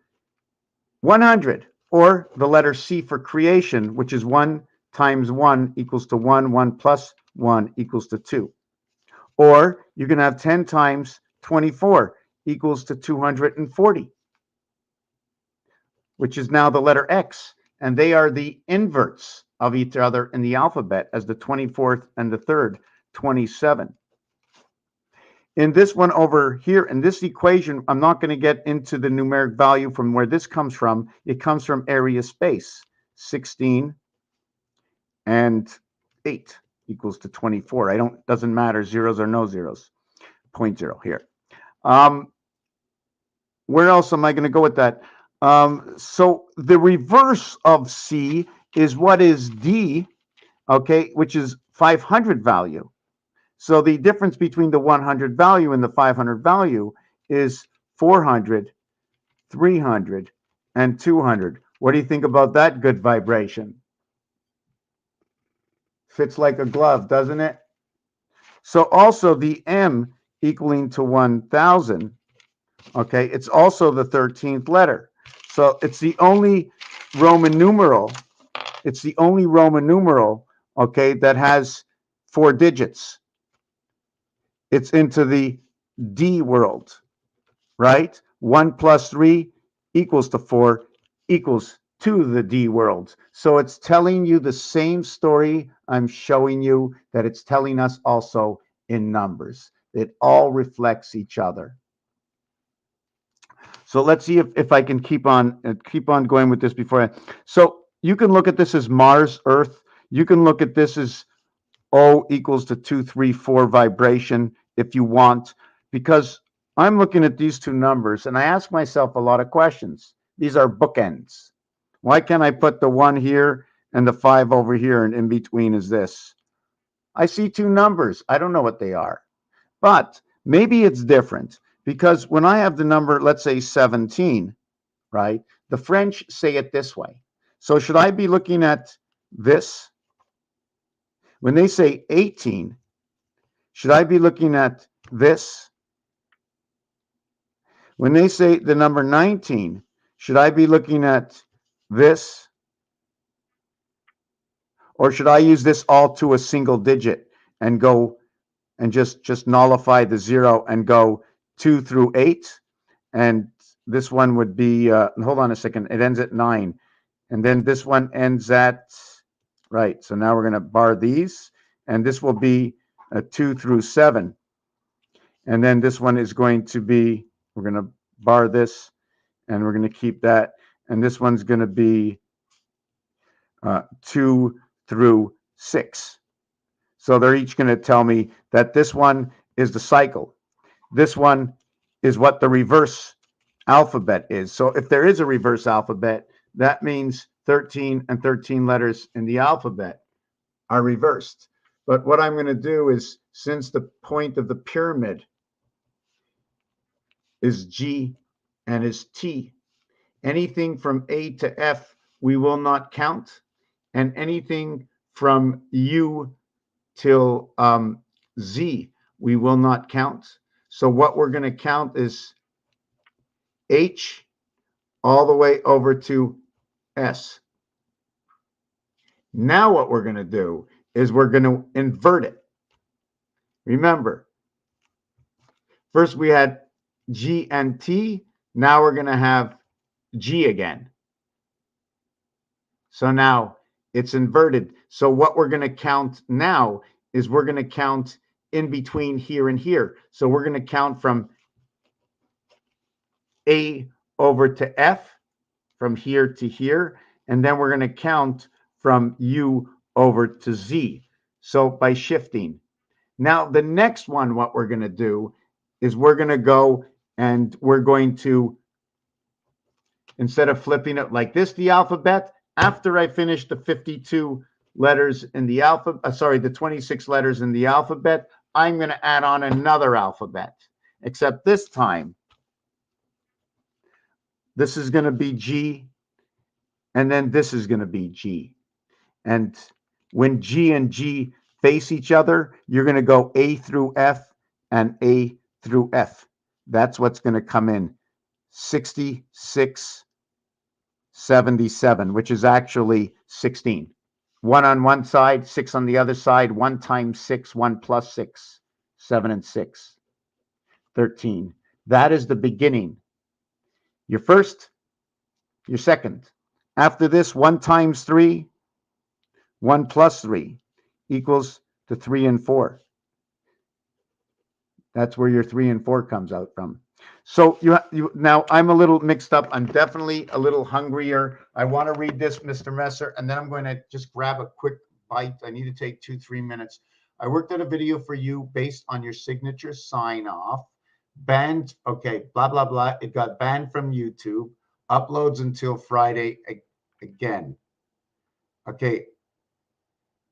100, or the letter C for creation, which is 1 times 1 equals to 1, 1 plus 1 equals to 2. Or you can have 10 times 24 equals to 240, which is now the letter X. And they are the inverts of each other in the alphabet, as the 24th and the 3rd, 27. In this one over here, in this equation, I'm not going to get into the numeric value from where this comes from. It comes from area space. 16 and 8 equals to 24. Doesn't matter, zeros or no zeros. 0.0 here. Where else am I going to go with that? So the reverse of C is what is D, okay, which is 500 value. So the difference between the 100 value and the 500 value is 400, 300, and 200. What do you think about that good vibration? Fits like a glove, doesn't it? So also the M equaling to 1,000, okay, it's also the 13th letter. So it's the only Roman numeral, okay, that has 4 digits. It's into the D world, right? 1 plus 3 equals to 4 equals to the D world. So it's telling you the same story I'm showing you that it's telling us also in numbers. It all reflects each other. So let's see if I can keep on going with this before so you can look at this as Mars, Earth. You can look at this as O equals to 2, 3, 4 vibration if you want, because I'm looking at these two numbers and I ask myself a lot of questions. These are bookends. Why can't I put the 1 here and the 5 over here, and in between is this? I see two numbers. I don't know what they are, but maybe it's different, because when I have the number, let's say 17, right? The French say it this way. So should I be looking at this? When they say 18, should I be looking at this? When they say the number 19, should I be looking at this? Or should I use this all to a single digit and go and just nullify the 0 and go 2 through 8? And this one would be, hold on a second, it ends at 9. And then this one ends at, right, so now we're going to bar these. And this will be 2 through 7. And then this one is going to be, we're going to bar this, and we're going to keep that. And this one's going to be 2 through 6. So they're each going to tell me that this one is the cycle. This one is what the reverse alphabet is. So if there is a reverse alphabet, that means 13 and 13 letters in the alphabet are reversed. But what I'm going to do is, since the point of the pyramid is G and is T, anything from A to F we will not count, and anything from U till Z we will not count. So what we're going to count is H all the way over to S. Now what we're going to do is we're going to invert it. Remember, first we had G and T. Now we're going to have G again. So now it's inverted. So what we're going to count now is we're going to count in between here and here. So we're going to count from A over to F, from here to here, and then we're going to count from U over to Z. So by shifting. Now, the next one, what we're going to do is we're going to go and we're going to, instead of flipping it like this, the alphabet, after I finish the 52 letters in the alphabet, the 26 letters in the alphabet, I'm going to add on another alphabet, except this time, this is going to be G, and then this is going to be G. And when G and G face each other, you're going to go A through F and A through F. That's what's going to come in 66, 77, which is actually 16. 1 on one side, 6 on the other side, 1 times 6, 1 plus 6, 7 and 6, 13. That is the beginning. Your first, your second. After this, 1 times 3, 1 plus 3 equals to 3 and 4. That's where your 3 and 4 comes out from. So you now I'm a little mixed up. I'm definitely a little hungrier. I want to read this, Mr. Messer, and then I'm going to just grab a quick bite. I need to take 2-3 minutes. I worked on a video for you based on your signature sign off. Banned, okay, blah, blah, blah. It got banned from YouTube. Uploads until Friday again. Okay,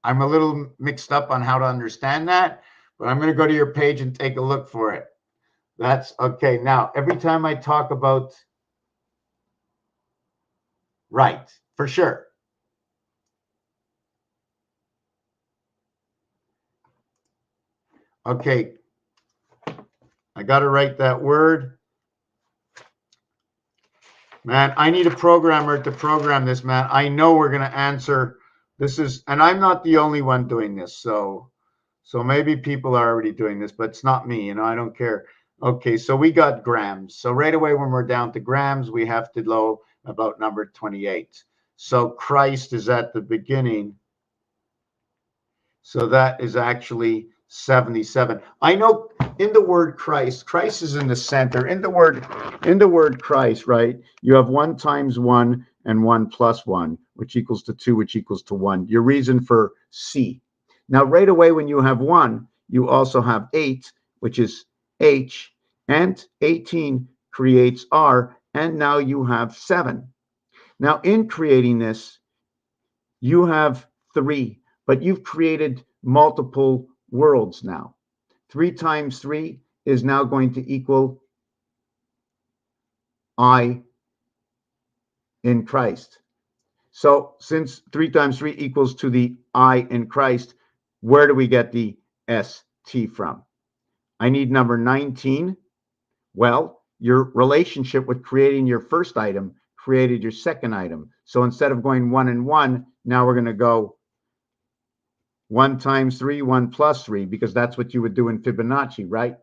I'm a little mixed up on how to understand that, but I'm going to go to your page and take a look for it. That's okay. Now, every time I talk about, right, for sure. Okay, I got to write that word. Man, I need a programmer to program this, man. I know we're going to answer. This is, and I'm not the only one doing this. So maybe people are already doing this, but it's not me. I don't care. Okay, so we got grams. So right away, when we're down to grams, we have to know about number 28. So Christ is at the beginning. So that is actually 77. I know in the word Christ, Christ is in the center. In the word Christ, right? You have 1 times 1 and 1 plus 1, which equals to 2, which equals to 1. Your reason for C. Now, right away, when you have 1, you also have 8, which is H, and 18 creates R, and now you have 7. Now, in creating this, you have 3, but you've created multiple worlds now. 3 times 3 is now going to equal I in Christ. So since 3 times 3 equals to the I in Christ, where do we get the ST from? I need number 19. Well, your relationship with creating your first item created your second item. So instead of going 1 and 1, now we're going to go 1 times 3, 1 plus 3, because that's what you would do in Fibonacci, right?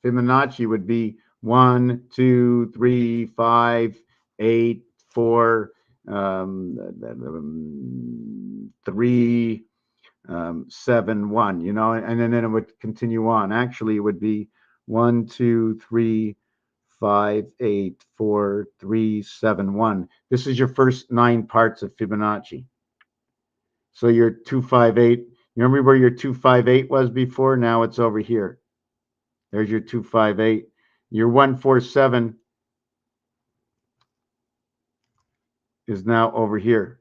Fibonacci would be 1, 2, 3, 5, 8, 4, 3, 7, 1, and then it would continue on. Actually, it would be 1, 2, 3, 5, 8, 4, 3, 7, 1. This is your first 9 parts of Fibonacci. So your 258, you remember where your 258 was before? Now it's over here. There's your 258. Your 147 is now over here.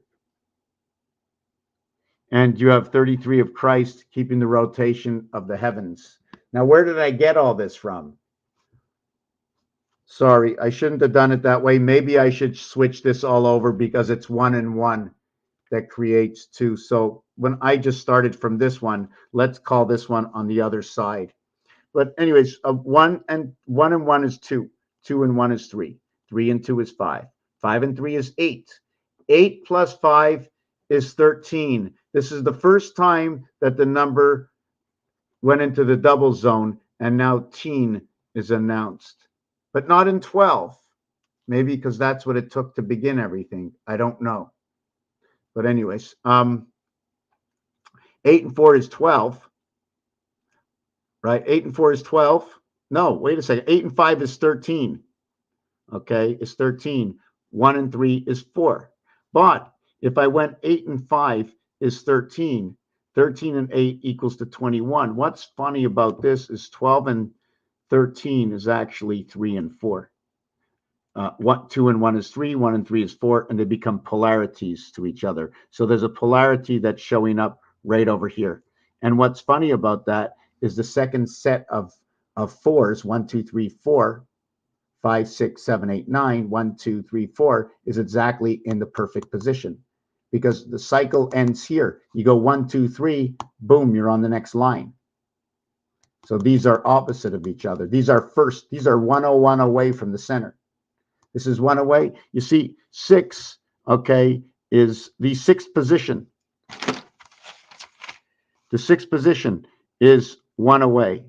And you have 33 of Christ, keeping the rotation of the heavens. Now, where did I get all this from? Sorry, I shouldn't have done it that way. Maybe I should switch this all over because it's 1 and 1 that creates 2. So when I just started from this one, let's call this one on the other side. But anyways, 1 and 1 is 2. 2 and 1 is 3. 3 and 2 is 5. 5 and 3 is 8. 8 plus 5 is 13. This is the first time that the number went into the double zone, and now teen is announced. But not in 12. Maybe because that's what it took to begin everything. I don't know. But anyways, 8 and 4 is 12. Right? 8 and 4 is 12. No, wait a second. 8 and 5 is 13. Okay, it's 13. 1 and 3 is 4. But if I went 8 and 5 is 13. 13 and 8 equals to 21. What's funny about this is 12 and 13 is actually 3 and 4. 2 and 1 is 3, 1 and 3 is 4, and they become polarities to each other. So there's a polarity that's showing up right over here. And what's funny about that is the second set of fours, 1, 2, 3, 4, 5, 6, 7, 8, 9, 1, 2, 3, 4 is exactly in the perfect position because the cycle ends here. You go 1, 2, 3, boom, you're on the next line. So these are opposite of each other. These are 101 away from the center. This is 1 away. You see, 6, okay, is the 6th position. The 6th position is 1 away.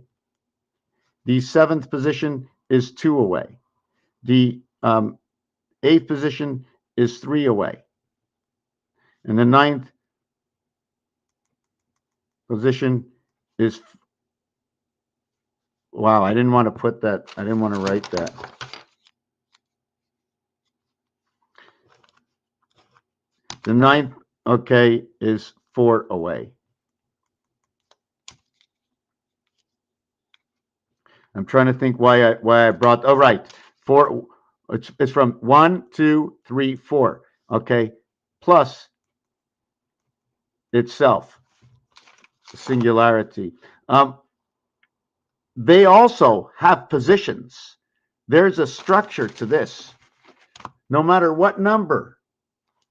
The 7th position is 2 away. The 8th position is 3 away. And the 9th position is, wow, I didn't want to put that. I didn't want to write that. The 9th, okay, is 4 away. I'm trying to think why I brought, oh, right. 4, it's from 1, 2, 3, 4, okay, plus itself, singularity. They also have positions. There's a structure to this. No matter what number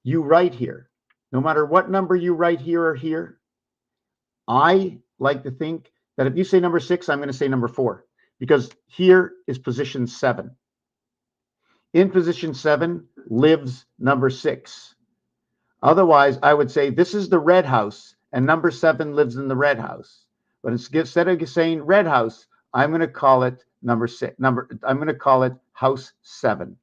you write here, no matter what number you write here or here, I like to think that if you say number 6, I'm going to say number 4, because here is position 7. In position 7 lives number 6. Otherwise, I would say this is the red house and number 7 lives in the red house. But instead of saying red house, I'm going to call it number 6. I'm going to call it house 7.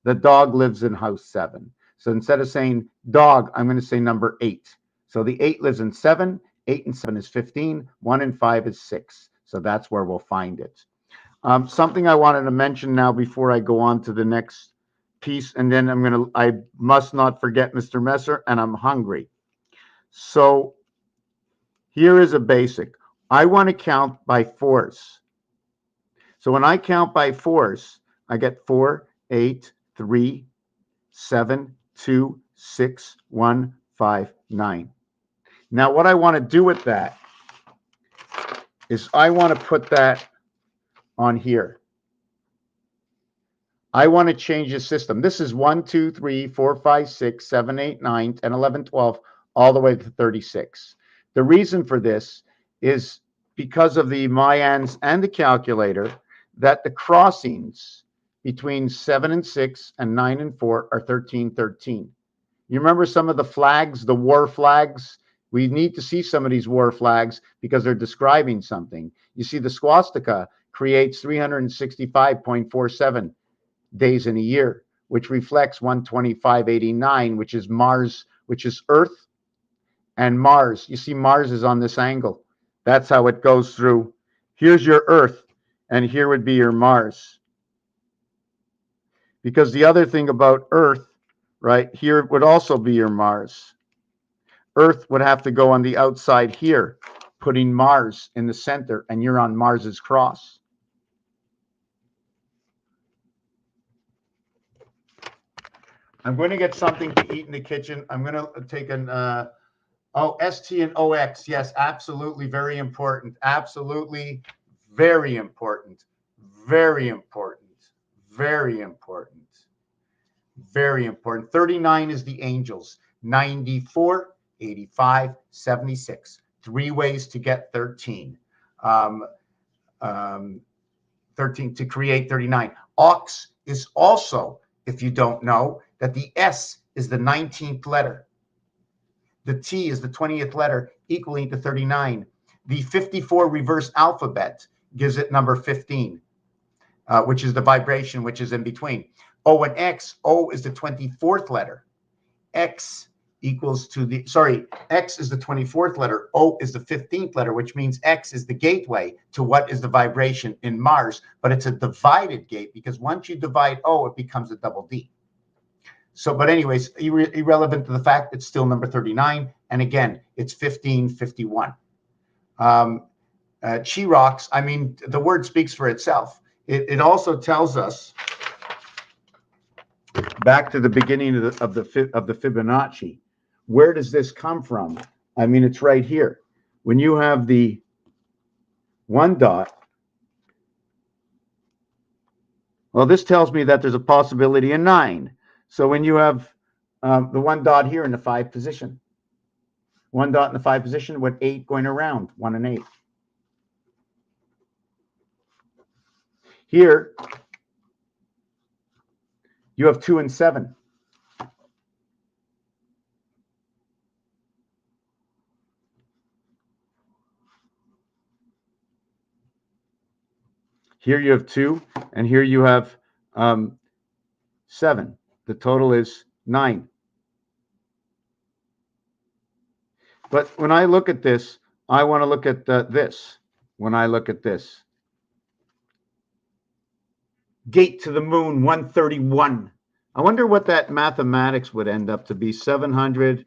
The dog lives in house 7. So instead of saying dog, I'm going to say number 8. So the 8 lives in 7. 8 and 7 is 15. 1 and 5 is 6. So that's where we'll find it. Something I wanted to mention now before I go on to the next piece, and then I must not forget Mr. Messer, and I'm hungry. So here is a basic. I want to count by 4s. So when I count by 4s, I get 4, 8, 3, 7, 2, 6, 1, 5, 9. Now what I want to do with that is I want to put that on here. I want to change the system. This is 1, 2, 3, 4, 5, 6, 7, 8, 9, 10, 11, 12, all the way to 36. The reason for this is because of the Mayans and the calculator that the crossings between 7 and 6 and 9 and 4 are 13, 13. You remember some of the flags, the war flags? We need to see some of these war flags because they're describing something. You see, the swastika creates 365.47 days in a year, which reflects 125.89, which is Mars, which is Earth and Mars. You see, Mars is on this angle. That's how it goes through. Here's your Earth, and here would be your Mars. Because the other thing about Earth, right, here would also be your Mars. Earth would have to go on the outside here, putting Mars in the center, and you're on Mars's cross. I'm going to get something to eat in the kitchen. I'm going to take an, ST and OX. Yes, absolutely. Very important. Absolutely. Very important. Very important. Very important. Very important. 39 is the angels. 94, 85, 76. 3 ways to get 13. 13 to create 39. Ox is also, if you don't know, that the S is the 19th letter. The T is the 20th letter, equaling to 39. The 54 reverse alphabet gives it number 15, which is the vibration, which is in between. O and X, O is the 24th letter. X equals to the, X is the 24th letter. O is the 15th letter, which means X is the gateway to what is the vibration in Mars. But it's a divided gate because once you divide O, it becomes a double D. So, but anyways, irrelevant to the fact it's still number 39, And again, it's 1551. Chirox, I mean, the word speaks for itself. It also tells us, back to the beginning of the Fibonacci, where does this come from? I mean, it's right here. When you have the 1 dot, well, this tells me that there's a possibility in 9. So when you have the 1 dot here in the 5 position, 1 dot in the 5 position with 8 going around, 1 and 8. Here, you have 2 and 7. Here you have 2, and here you have 7. The total is 9. But when I look at this, I want to look at this. When I look at this, gate to the moon 131. I wonder what that mathematics would end up to be. 700,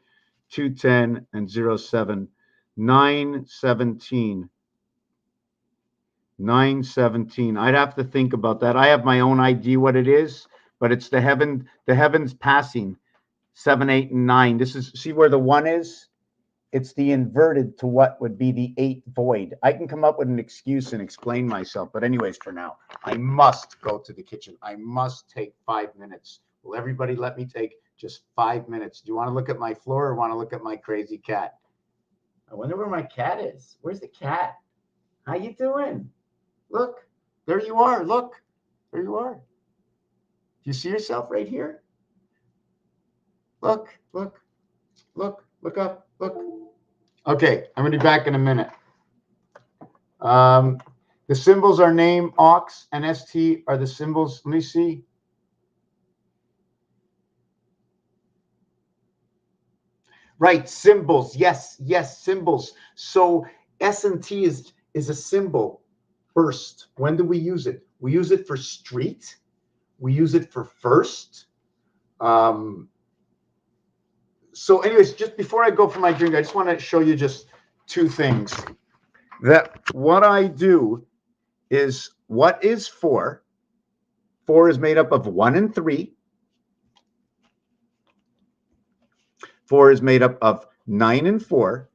210, and 07. 917. 917. I'd have to think about that. I have my own idea what it is, but it's the heavens passing. 7, 8, and 9. This is, see where the 1 is? It's the inverted to what would be the 8 void. I can come up with an excuse and explain myself, but anyways, for now, I must go to the kitchen. I must take 5 minutes. Will everybody let me take just 5 minutes? Do you want to look at my floor or want to look at my crazy cat? I wonder where my cat is. Where's the cat? How you doing? Look, there you are. Look, there you are. Do you see yourself right here? Look, look, look, look up, look. Okay, I'm going to be back in a minute. The symbols are name, ox, and ST are the symbols. Let me see. Right, symbols. Yes, yes, symbols. So S and T is a symbol. First, when do we use it? We use it for street. We use it for first. So anyways, just before I go for my drink, I just want to show you just 2 things. That what I do is, what is 4? 4 is made up of 1 and 3. 4 is made up of 9 and 4,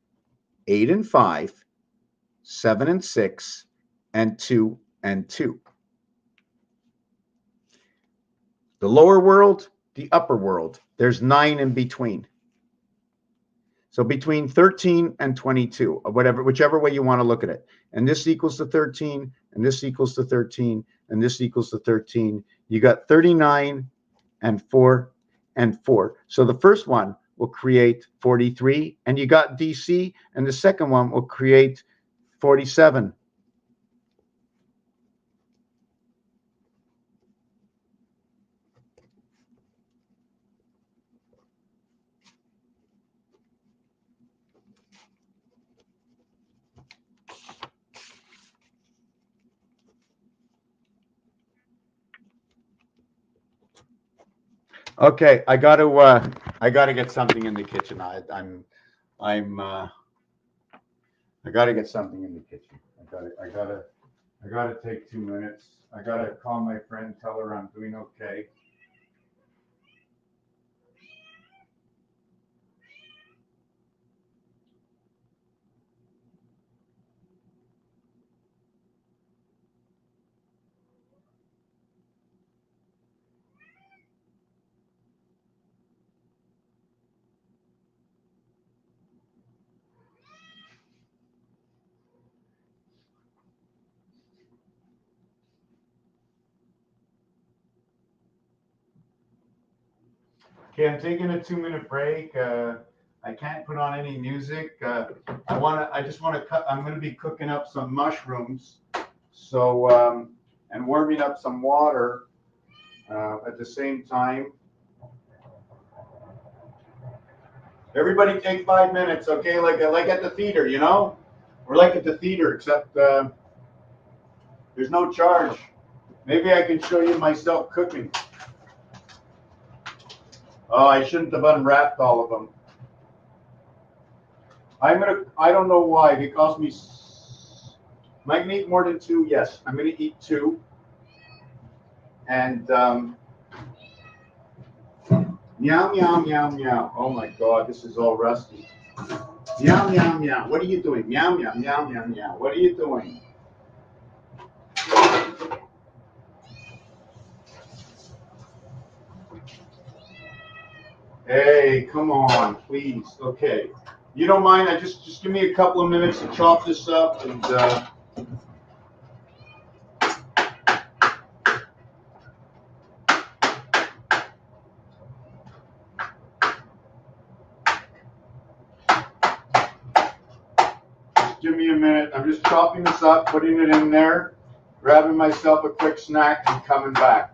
8 and 5, 7 and 6, and 2 and 2. The lower world, the upper world. There's 9 in between. So between 13 and 22, or whatever, whichever way you want to look at it. And this equals to 13, and this equals to 13, and this equals to 13. You got 39 and 4 and 4. So the first one will create 43, and you got DC, and the second one will create 47. Okay, I got to get something in the kitchen. I got to get something in the kitchen. I got to take 2 minutes. I got to call my friend, tell her I'm doing okay. Okay, I'm taking a 2-minute break. I can't put on any music. I just want to cut. I'm going to be cooking up some mushrooms, so and warming up some water at the same time. Everybody take 5 minutes, okay? Like at the theater, you know? We're like at the theater, except there's no charge. Maybe I can show you myself cooking. Oh, I shouldn't have unwrapped all of them. I don't know why. They cost me. Am I gonna eat more than two? Yes, I'm gonna eat two. And meow, meow, meow, meow. Oh my God, this is all rusty. Meow, meow, meow. What are you doing? Meow, meow, meow, meow, meow. What are you doing? Hey, come on, please. Okay. You don't mind? I just give me a couple of minutes to chop this up and just give me a minute. I'm just chopping this up, putting it in there, grabbing myself a quick snack and coming back.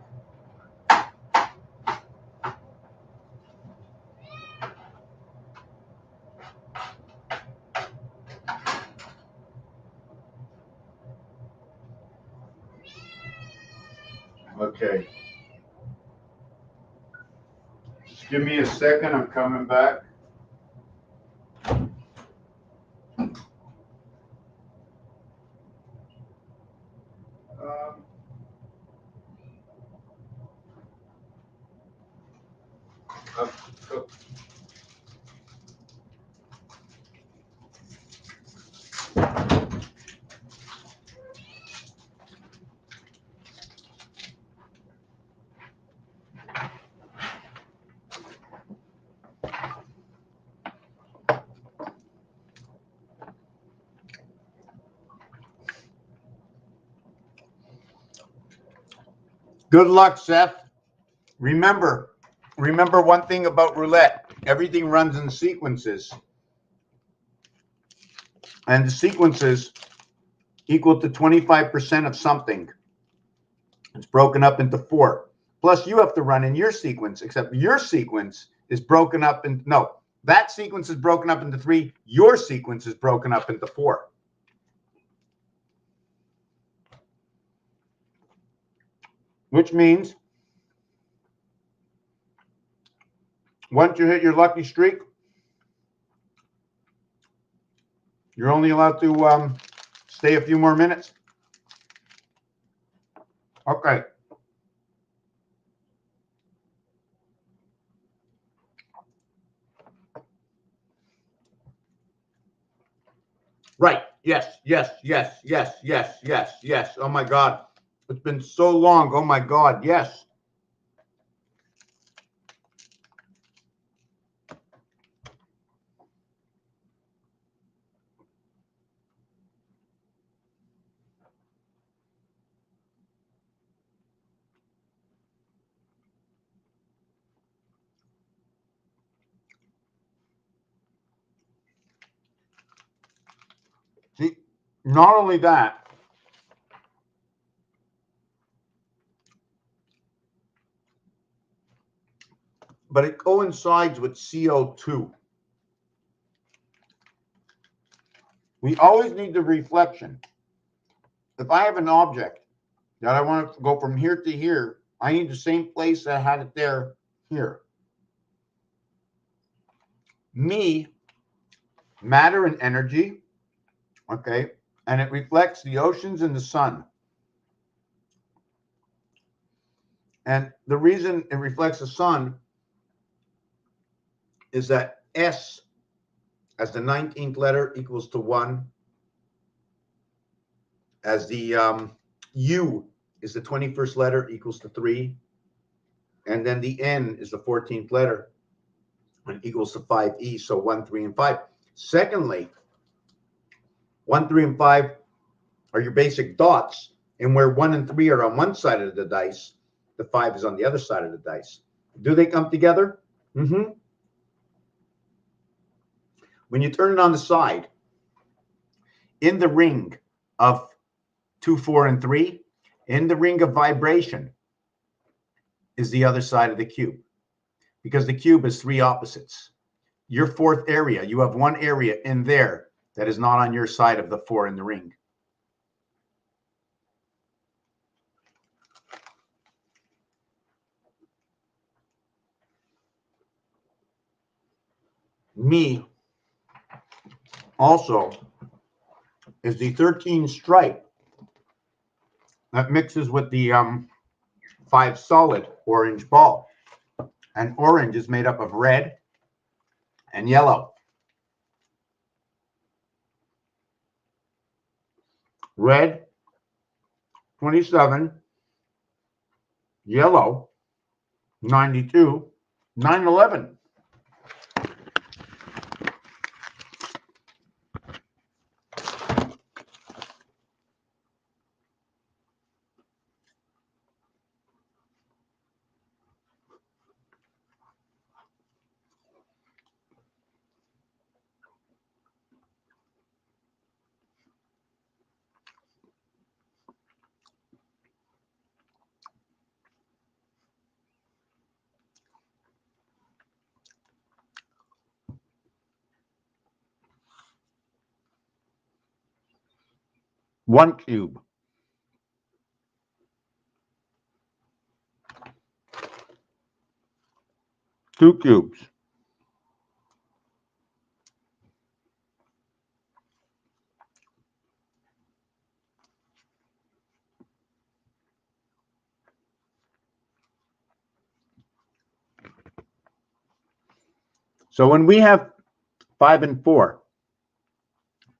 Okay. Just give me a second. I'm coming back. Uh, Good luck, Seth. Remember one thing about roulette. Everything runs in sequences. And the sequences equal to 25% of something. It's broken up into 4. Plus, you have to run in your sequence, except your sequence is broken up in, no, that sequence is broken up into 3. Your sequence is broken up into 4. Which means once you hit your lucky streak, you're only allowed to stay a few more minutes. Okay. Right. Yes, yes, yes, yes, yes, yes, yes. Oh my God. It's been so long. Oh my God. Yes. See, not only that, but it coincides with CO2. We always need the reflection. If I have an object that I want to go from here to here, I need the same place that I had it there, here. Me, matter and energy, okay, and it reflects the oceans and the sun. And the reason it reflects the sun is that S as the 19th letter equals to 1, as the U is the 21st letter equals to 3, and then the N is the 14th letter and equals to 5E, so 1, 3, and 5. Secondly, 1, 3, and 5 are your basic dots, and where 1 and 3 are on one side of the dice, the 5 is on the other side of the dice. Do they come together? Mm-hmm. When you turn it on the side, in the ring of 2, 4, and 3, in the ring of vibration is the other side of the cube, because the cube is 3 opposites. Your 4th area, you have one area in there that is not on your side of the 4 in the ring. Me, also is the 13 stripe that mixes with the 5 solid orange ball. And orange is made up of red and yellow. Red, 27, yellow, 92, 911. One cube. Two cubes. So when we have 5 and 4,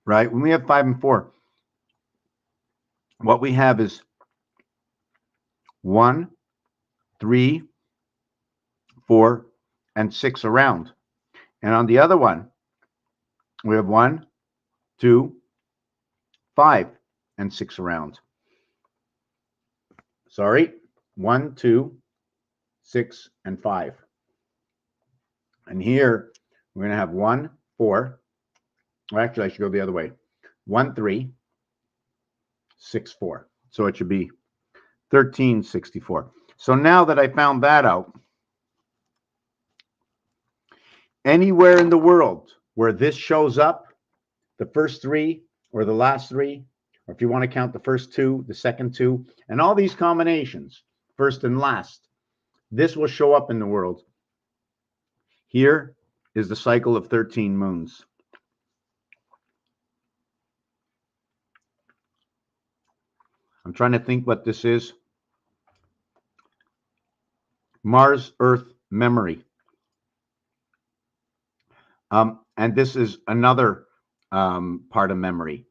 right? When we have 5 and 4, what we have is 1, 3, 4, and 6 around. And on the other one, we have 1, 2, 5, and 6 around. Sorry, 1, 2, 6, and 5. And here we're going to have 1, 4. Well, actually, I should go the other way. 1, 3, 6, 4. So it should be 13, 64. So now that I found that out, anywhere in the world where this shows up, the first 3 or the last 3, or if you want to count the first 2, the second 2, and all these combinations, first and last, this will show up in the world. Here is the cycle of 13 moons. I'm trying to think what this is. Mars, Earth, memory. And this is another part of memory.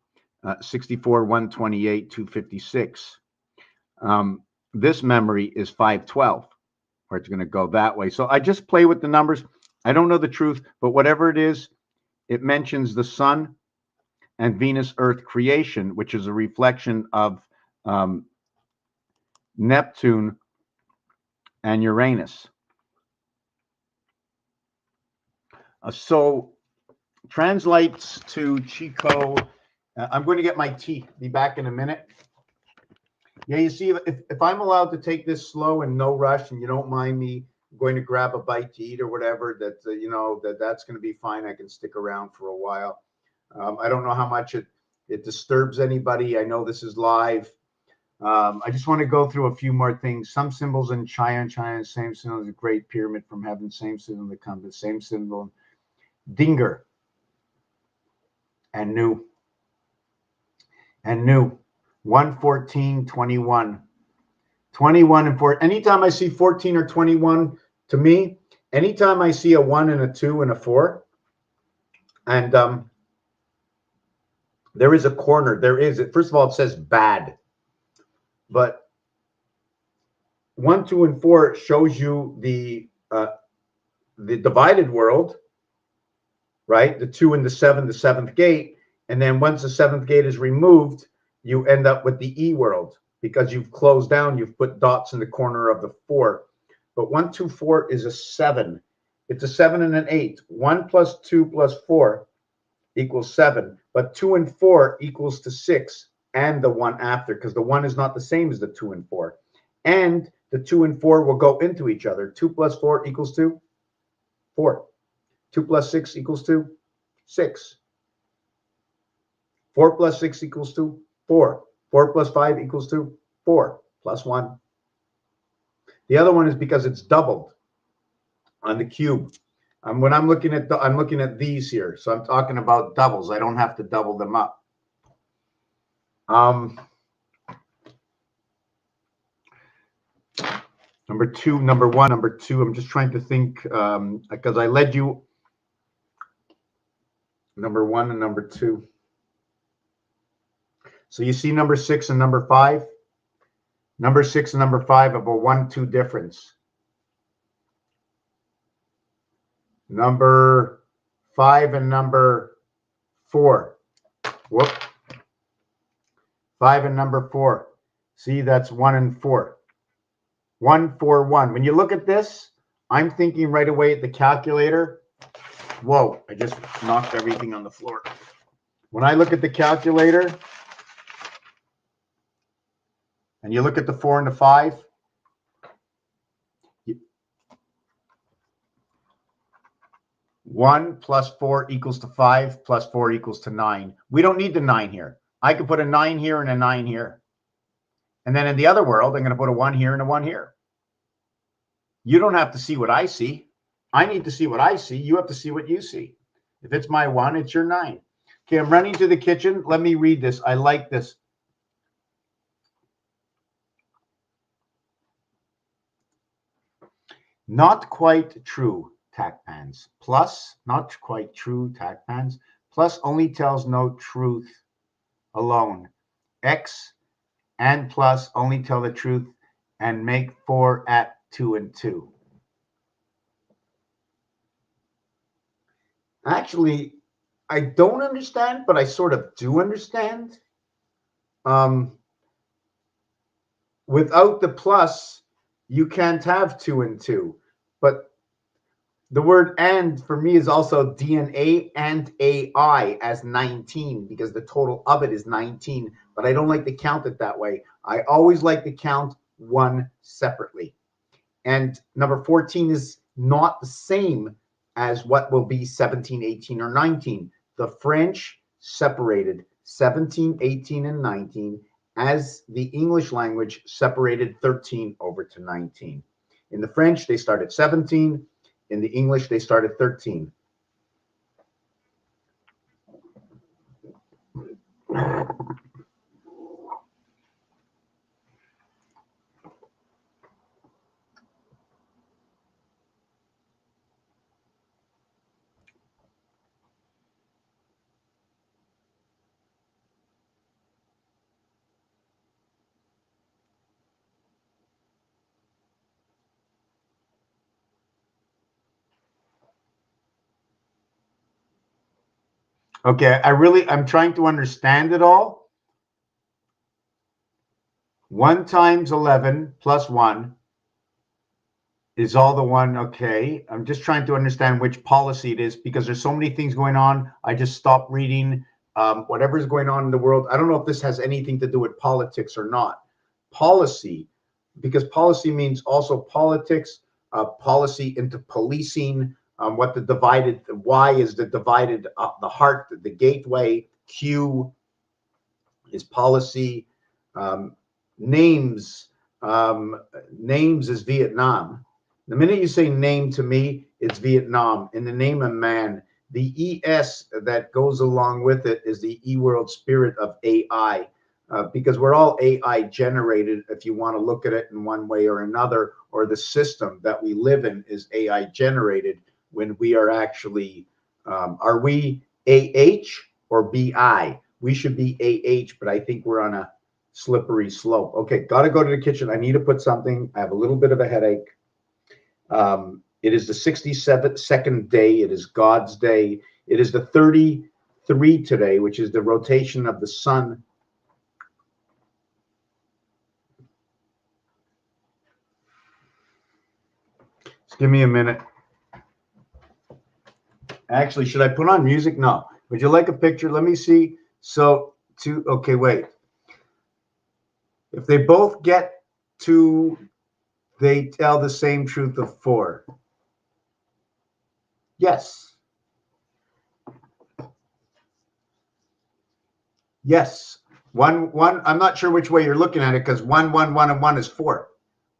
64, 128, 256. This memory is 512, where it's going to go that way. So I just play with the numbers. I don't know the truth, but whatever it is, it mentions the sun and Venus Earth creation, which is a reflection of Neptune and Uranus. So translates to Chico. I'm going to get my tea. Be back in a minute. Yeah, you see, if I'm allowed to take this slow and no rush, and you don't mind me going to grab a bite to eat or whatever, that that's going to be fine. I can stick around for a while. I don't know how much it disturbs anybody. I know this is live. I just want to go through a few more things. Some symbols in China, same symbol as the Great Pyramid from heaven, same symbol in the compass, same symbol. Dinger and new. 114, 21. 21 and 4. Anytime I see 14 or 21, to me, anytime I see a 1 and a 2 and a 4, and there is a corner. First of all, it says bad. But 1, 2, and 4 shows you the divided world, right? The 2 and the 7, the 7th gate. And then once the 7th gate is removed, you end up with the E world, because you've closed down, you've put dots in the corner of the 4. But 1, 2, 4 is a 7. It's a 7 and an 8. 1 plus 2 plus 4 equals 7. But 2 and 4 equals to 6 and the 1 after, because the 1 is not the same as the 2 and 4. And the 2 and 4 will go into each other. 2 plus 4 equals 2, 4. 2 plus 6 equals 2, 6. 4 plus 6 equals 2, 4. 4 plus 5 equals 2, 4 plus 1. The other one is because it's doubled on the cube. When I'm looking at these here. So I'm talking about doubles. I don't have to double them up. Number two, number one, number two. I'm just trying to think because I led you number one and number two. So you see number 6 and number 5. Number 6 and number 5 have a 1-2 difference. Number 5 and number 4. Whoop. 5 and number 4. See, that's 1 and 4. 1, 4, 1. When you look at this, I'm thinking right away at the calculator. Whoa, I just knocked everything on the floor. When I look at the calculator, and you look at the 4 and the 5, 1 plus 4 equals to 5 plus 4 equals to 9. We don't need the 9 here. I could put a 9 here and a 9 here. And then in the other world, I'm going to put a 1 here and a 1 here. You don't have to see what I see. I need to see what I see. You have to see what you see. If it's my 1, it's your 9. Okay, I'm running to the kitchen. Let me read this. I like this. Not quite true, tack pans. Plus, not quite true, tack pans. Plus only tells no truth alone. X and plus only tell the truth and make 4 at 2 and 2. Actually, I don't understand, but I sort of do understand. Without the plus, you can't have 2 and 2. But the word and for me is also DNA and AI as 19 because the total of it is 19. But I don't like to count it that way. I always like to count 1 separately. And number 14 is not the same as what will be 17, 18, or 19. The French separated 17, 18, and 19 as the English language separated 13 over to 19. In the French, they started 17. In the English, they started 13. Okay, I'm trying to understand it all. 1 times 11 plus 1 is all the 1. Okay, I'm just trying to understand which policy it is because there's so many things going on. I just stopped reading whatever's going on in the world. I don't know if this has anything to do with politics or not. Policy, because policy means also politics, policy into policing, what the divided, Y is the divided, the heart, the gateway, Q is policy, names is Vietnam. The minute you say name to me, it's Vietnam. In the name of man, the ES that goes along with it is the E-world spirit of AI. Because we're all AI generated, if you want to look at it in one way or another, or the system that we live in is AI generated when we are actually, are we AH or BI? We should be AH, but I think we're on a slippery slope. Okay, got to go to the kitchen. I need to put something. I have a little bit of a headache. It is the 62nd day. It is God's day. It is the 33 today, which is the rotation of the sun. Just give me a minute. Actually, should I put on music? No. Would you like a picture? Let me see. So, okay, wait. If they both get 2, they tell the same truth of 4. Yes. Yes. One. I'm not sure which way you're looking at it because 1, 1, 1, and 1 is 4.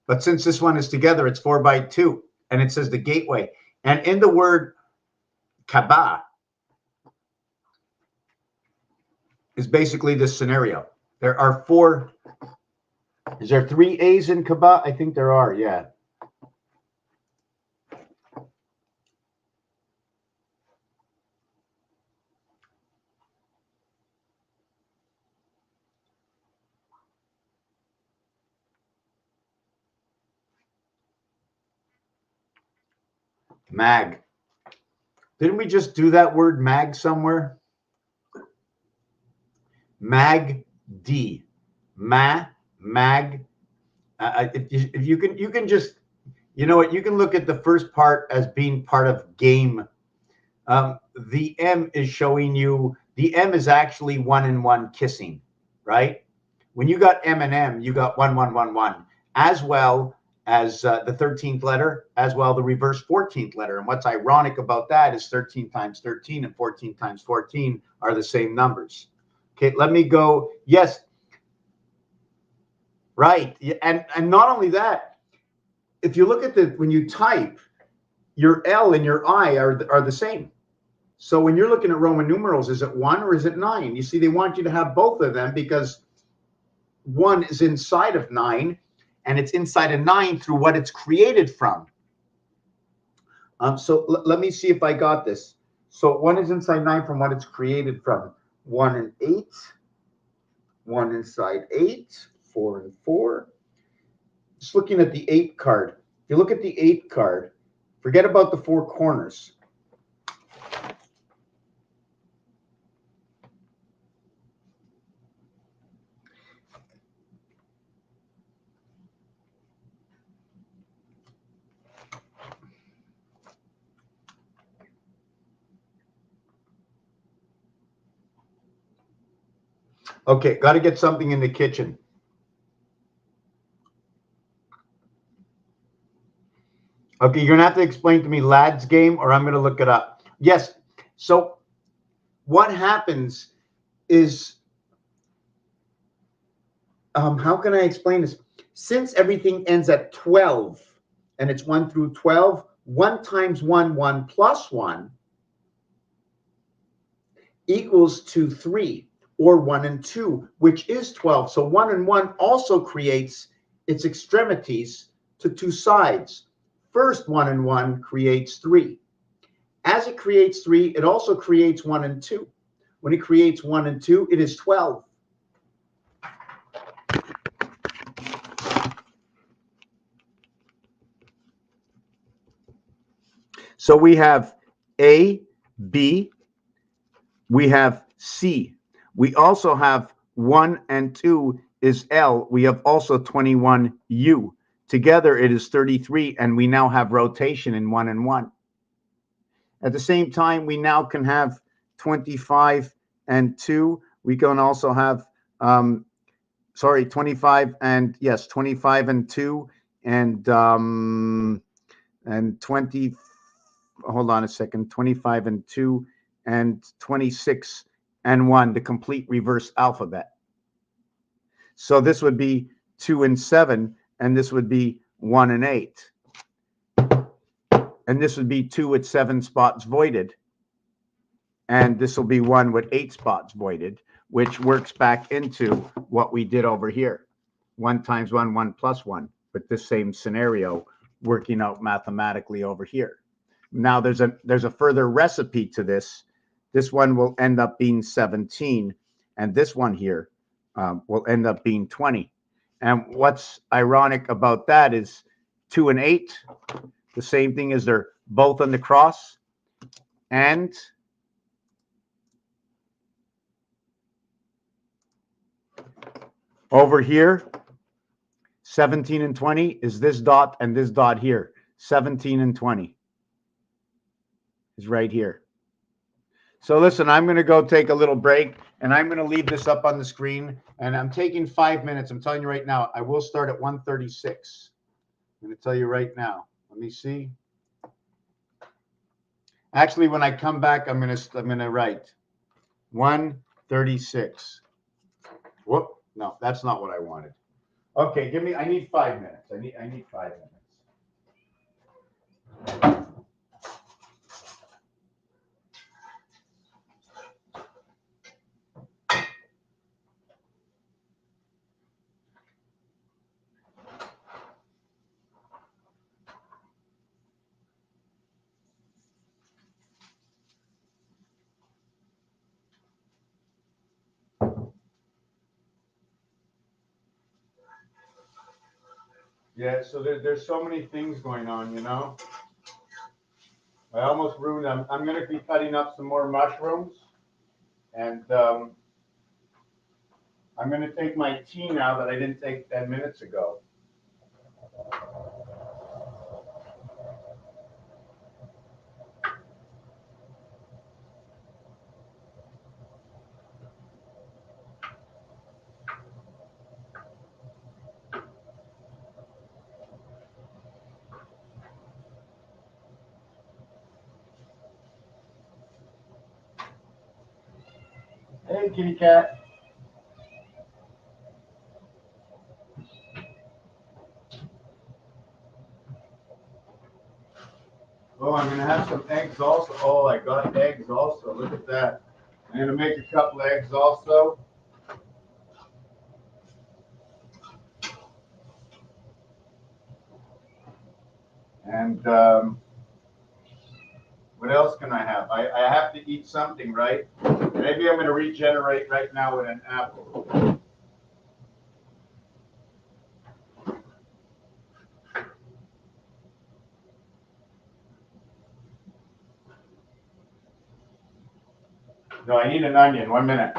But since this one is together, it's 4 by 2. And it says the gateway. And in the word Kaba is basically this scenario. There are four. Is there 3 A's in Kaba? I think there are, yeah. Mag. Didn't we just do that word mag somewhere? Mag D. Mag. If you can just, you know what, you can look at the first part as being part of game. The M is showing you, the M is actually 1 and 1 kissing, right? When you got M and M, you got 1, 1, 1, 1, as well as the 13th letter, as well the reverse 14th letter. And what's ironic about that is 13 times 13 and 14 times 14 are the same numbers. Okay, let me go. Yes, right. And not only that, if you look at when you type, your L and your I are the same. So when you're looking at Roman numerals, is it 1 or is it 9? You see, they want you to have both of them because 1 is inside of 9, and it's inside of 9 through what it's created from. So let me see if I got this. So 1 is inside 9 from what it's created from. 1 and 8. 1 inside 8. 4 and 4. Just looking at the 8 card. If you look at the 8 card, forget about the 4 corners. Okay, got to get something in the kitchen. Okay, you're going to have to explain to me Lad's game, or I'm going to look it up. Yes. So what happens is, how can I explain this? Since everything ends at 12, and it's 1 through 12, 1 times 1, 1 plus 1 equals to 3, or 1 and 2, which is 12. So 1 and 1 also creates its extremities to 2 sides. First 1 and 1 creates 3. As it creates 3, it also creates 1 and 2. When it creates 1 and 2, it is 12. So we have A, B, we have C. We also have 1 and 2 is L. We have also 21 U. Together it is 33, and we now have rotation in 1 and 1. At the same time, we now can have 25 and 2. We can also have, 25 and, yes, 25 and 2 and 20, hold on a second, 25 and 2 and 26 and 1, the complete reverse alphabet. So this would be 2 and 7, and this would be 1 and 8. And this would be 2 with 7 spots voided. And this will be 1 with 8 spots voided, which works back into what we did over here. 1 times 1, 1 plus 1, with this same scenario working out mathematically over here. Now there's a further recipe to this. This one will end up being 17, and this one here will end up being 20. And what's ironic about that is 2 and 8, the same thing as they're both on the cross. And over here, 17 and 20 is this dot and this dot here. 17 and 20 is right here. So listen, I'm going to go take a little break, and I'm going to leave this up on the screen, and I'm taking 5 minutes. I'm telling you right now, I will start at 1:36. I'm going to tell you right now. Let me see. Actually, when I come back, I'm going to write 1:36. Whoop. No, that's not what I wanted. Okay, I need 5 minutes. I need 5 minutes. Yeah, so there's so many things going on, you know. I almost ruined them. I'm going to be cutting up some more mushrooms, and I'm going to take my tea now that I didn't take 10 minutes ago. Hey, kitty cat. Oh, I'm going to have some eggs also. Oh, I got eggs also. Look at that. I'm going to make a couple eggs also. And what else can I have? I have to eat something, right? Maybe I'm going to regenerate right now with an apple. No, I need an onion. 1 minute.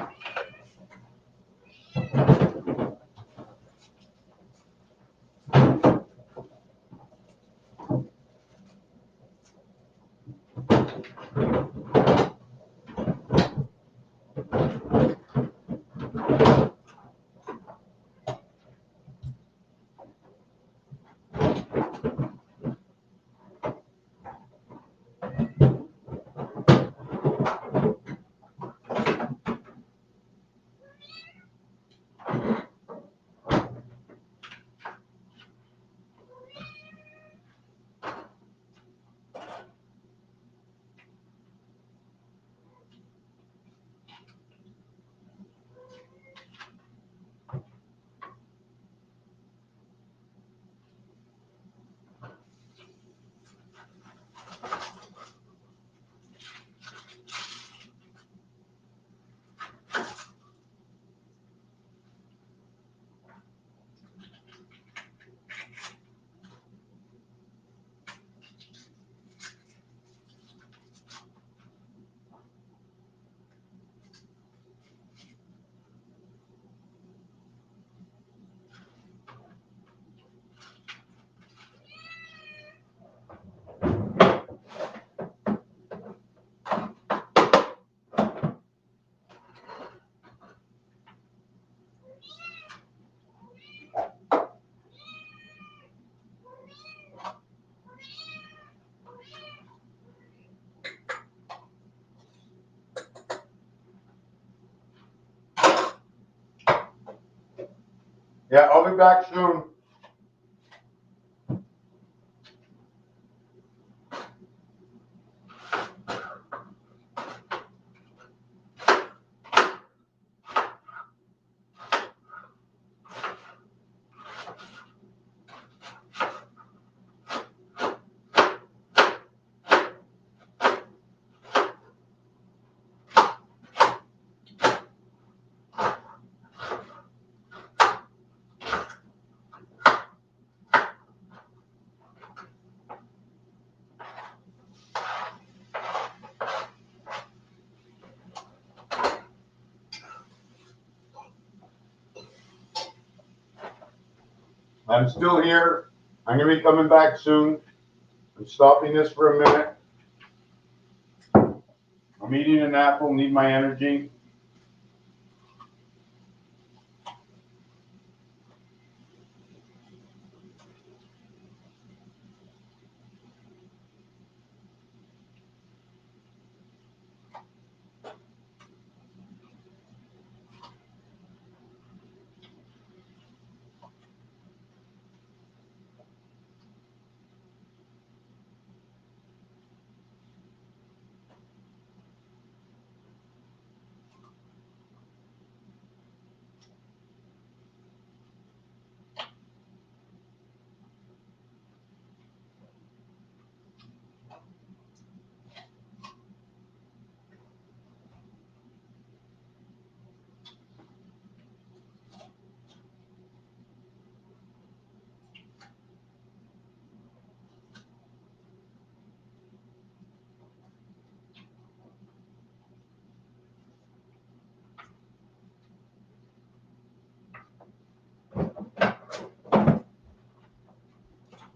Yeah, I'll be back soon. I'm still here. I'm going to be coming back soon. I'm stopping this for a minute. I'm eating an apple, need my energy.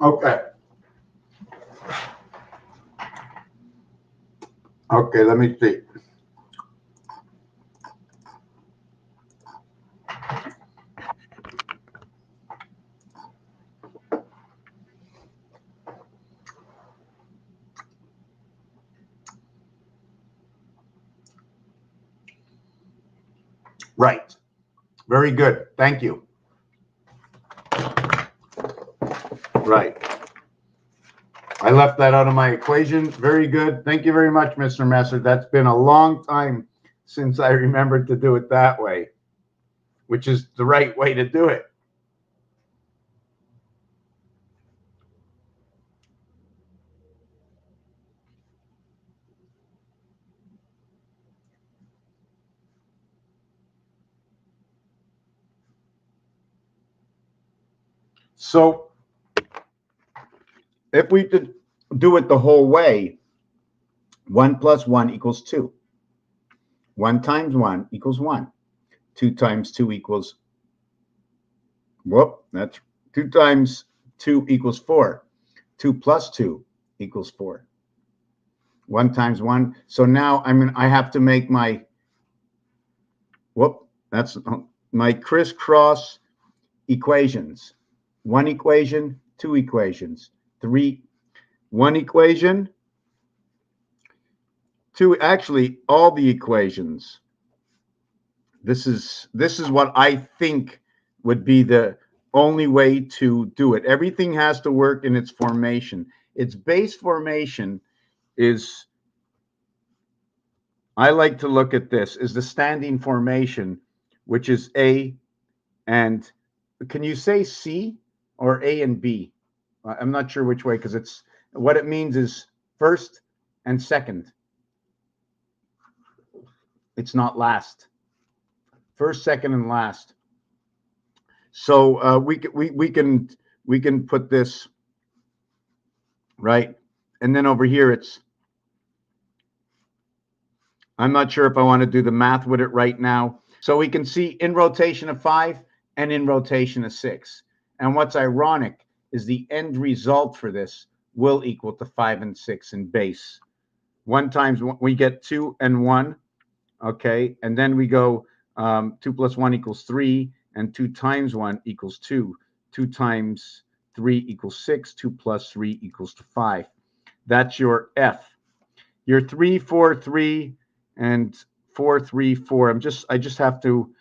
Okay. Okay, let me see. Right. Very good. Thank you. Right. I left that out of my equation. Very good. Thank you very much, Mr. Messer. That's been a long time since I remembered to do it that way, which is the right way to do it. So if we could do it the whole way, 1 plus 1 equals 2. 1 times 1 equals 1. 2 times 2 equals, whoop, that's 2 times 2 equals 4. 2 plus 2 equals 4. 1 times 1. So now I have to make my, whoop, that's my crisscross equations. 1 equation, 2 equations, 3, 1 equation, 2, actually all the equations. This is what I think would be the only way to do it. Everything has to work in its formation. Its base formation is, I like to look at this, is the standing formation, which is A and, can you say C or A and B? I'm not sure which way, because it's, what it means is first and second. It's not last. First, second, and last. So we can put this right, and then over here it's, I'm not sure if I want to do the math with it right now. So we can see in rotation of 5 and in rotation of 6. And what's ironic is the end result for this will equal to 5 and 6 in base. 1 times 1, we get 2 and 1, okay? And then we go 2 plus 1 equals 3, and 2 times 1 equals 2. 2 times 3 equals 6. 2 plus 3 equals to 5. That's your F. Your 3, 4, 3, and 4, 3, 4. I just have to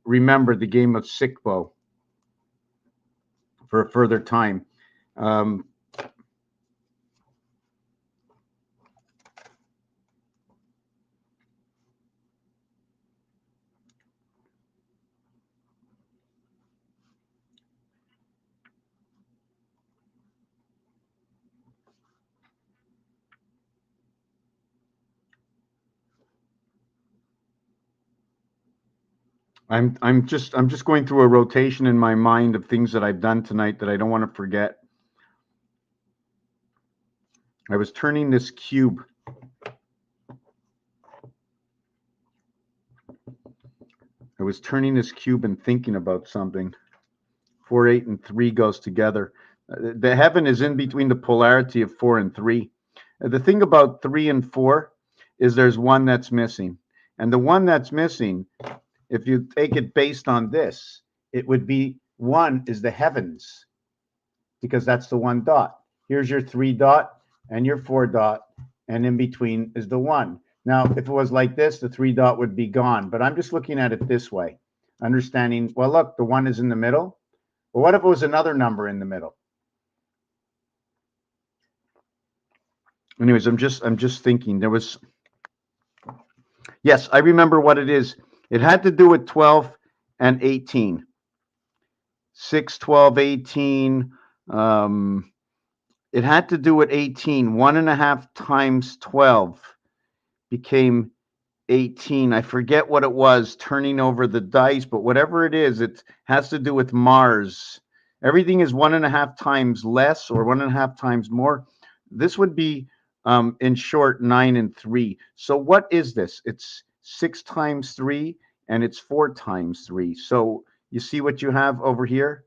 remember the game of sick bow for a further time. I'm just going through a rotation in my mind of things that I've done tonight that I don't want to forget. I was turning this cube. I was turning this cube and thinking about something. 4, 8, and 3 goes together. The heaven is in between the polarity of 4 and 3. The thing about 3 and 4 is there's one that's missing. And the one that's missing, if you take it based on this, it would be 1 is the heavens, because that's the 1 dot. Here's your 3 dot and your 4 dot, and in between is the 1. Now, if it was like this, the 3 dot would be gone, but I'm just looking at it this way, understanding, well, look, the 1 is in the middle. Well, what if it was another number in the middle? Anyways, I'm just thinking there was, yes, I remember what it is. It had to do with 12 and 18. 6, 12, 18. It had to do with 18. 1.5 times 12 became 18. I forget what it was, turning over the dice, but whatever it is, it has to do with Mars. Everything is 1.5 times less or 1.5 times more. This would be, in short, 9 and 3. So what is this? It's 6 times 3, and it's 4 times 3. So you see what you have over here?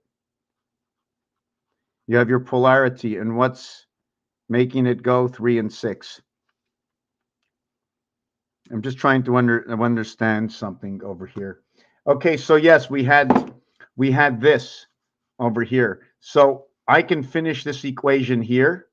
You have your polarity, and what's making it go 3 and 6? I'm just trying to understand something over here. Okay, so yes, we had this over here. So I can finish this equation here,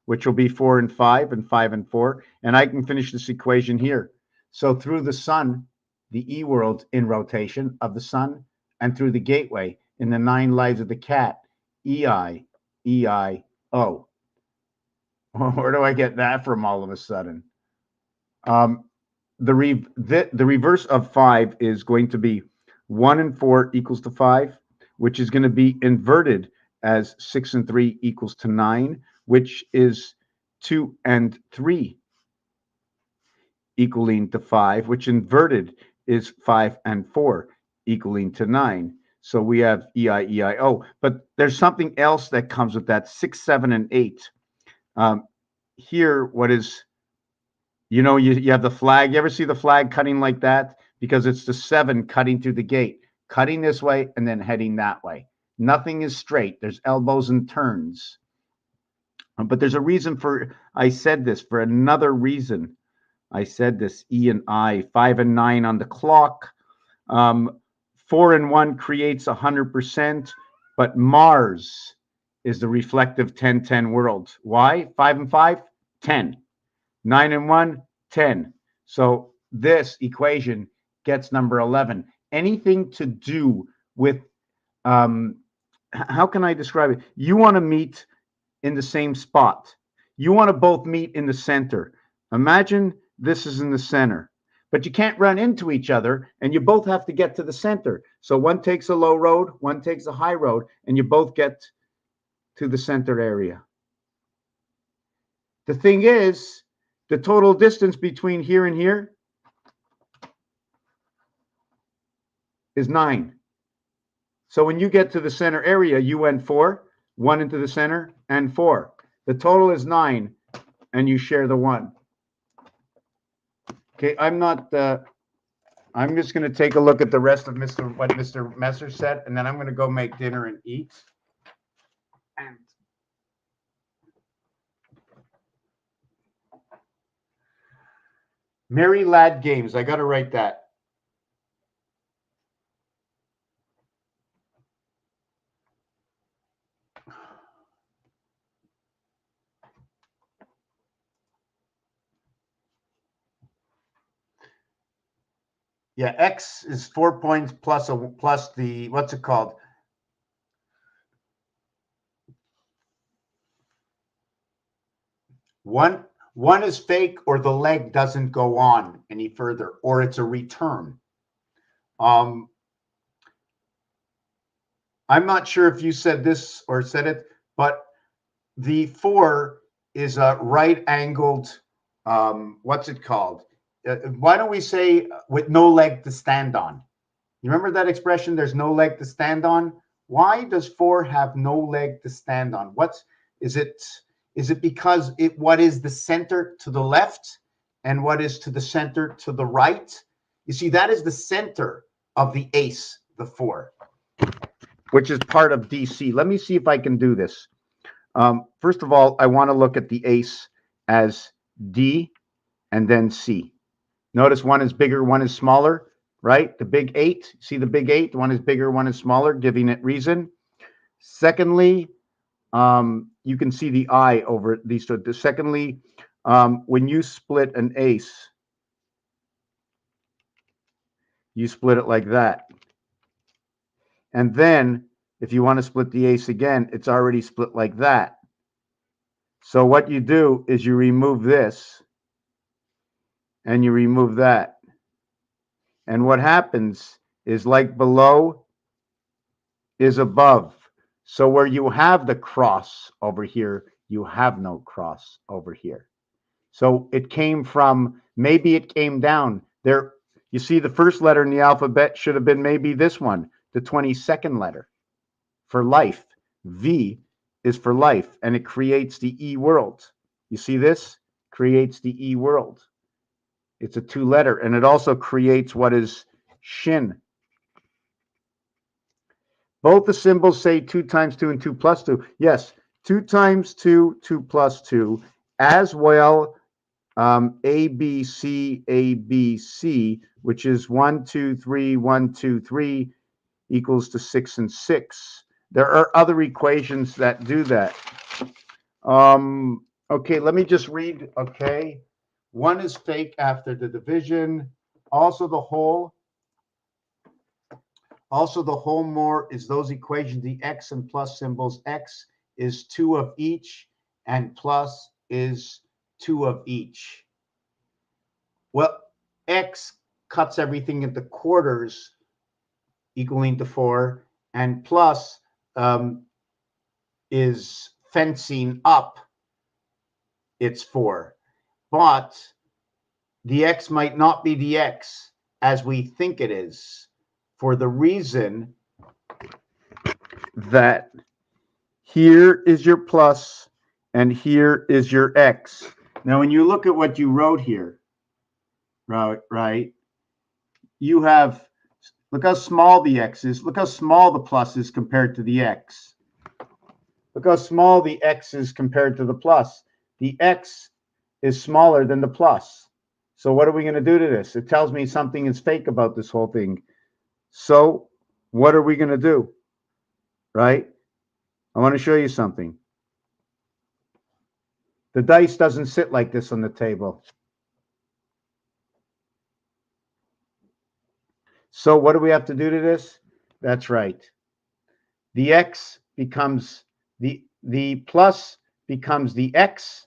which will be 4 and 5 and 5 and 4, and I can finish this equation here. So through the sun, the E world in rotation of the sun, and through the gateway in the 9 lives of the cat, EI, EIO. Where do I get that from all of a sudden? The reverse of 5 is going to be 1 and 4 equals to 5, which is going to be inverted as 6 and 3 equals to 9, which is 2 and 3 equaling to 5, which inverted is 5 and 4 equaling to 9. So we have EIEIO. But there's something else that comes with that, 6, 7, and 8. Here, what is, you have the flag. You ever see the flag cutting like that? Because it's the 7 cutting through the gate, cutting this way and then heading that way. Nothing is straight. There's elbows and turns. But there's a reason I said this, for another reason. I said this, E and I, 5 and 9 on the clock. 4 and 1 creates 100%, but Mars is the reflective 10-10 world. Why? 5 and 5, 10. 9 and 1, 10. So this equation gets number 11. Anything to do with, how can I describe it? You want to meet in the same spot. You want to both meet in the center. Imagine this is in the center, but you can't run into each other, and you both have to get to the center. So one takes a low road, one takes a high road, and you both get to the center area. The thing is, the total distance between here and here is 9. So when you get to the center area, you went 4, 1 into the center, and 4. The total is 9, and you share the 1. Okay, I'm just going to take a look at the rest of what Mr. Messer said, and then I'm going to go make dinner and eat. And Mary Lad Games, I got to write that. Yeah, X is 4 points plus the, what's it called? One is fake, or the leg doesn't go on any further, or it's a return. I'm not sure if you said this or said it, but the 4 is a right-angled, what's it called? Why don't we say with no leg to stand on? You remember that expression, there's no leg to stand on? Why does 4 have no leg to stand on? Is it because what is the center to the left and what is to the center to the right? You see, that is the center of the ace, the 4, which is part of DC. Let me see if I can do this. First of all, I want to look at the ace as D and then C. Notice one is bigger, one is smaller, right? The big 8, see the big 8? One is bigger, one is smaller, giving it reason. Secondly, you can see the I over these two. Secondly, when you split an ace, you split it like that. And then if you want to split the ace again, it's already split like that. So what you do is you remove this and you remove that. And what happens is, like below is above. So where you have the cross over here, you have no cross over here. So it came from, maybe it came down there. You see, the first letter in the alphabet should have been maybe this one, the 22nd letter for life. V is for life, and it creates the E world. You see this? Creates the E world. It's a 2-letter, and it also creates what is shin. Both the symbols say 2 times 2 and 2 plus 2. Yes, 2 times 2, 2 plus 2, as well A, B, C, which is 1, 2, 3, 1, 2, 3 equals to 6 and 6. There are other equations that do that. Okay, let me just read. Okay, 1 is fake after the division. Also the whole more is those equations, the x and plus symbols. X is 2 of each, and plus is 2 of each. Well, x cuts everything into quarters, equaling to 4, and plus is fencing up, it's 4. But the x might not be the x as we think it is, for the reason that here is your plus and here is your x. Now, when you look at what you wrote here, right, you have, look how small the x is. Look how small the plus is compared to the x. Look how small the x is compared to the plus. The x is smaller than the plus. So what are we going to do to this? It tells me something is fake about this whole thing. So what are we going to do? Right? I want to show you something. The dice doesn't sit like this on the table. So what do we have to do to this? That's right. The x becomes the plus becomes the x,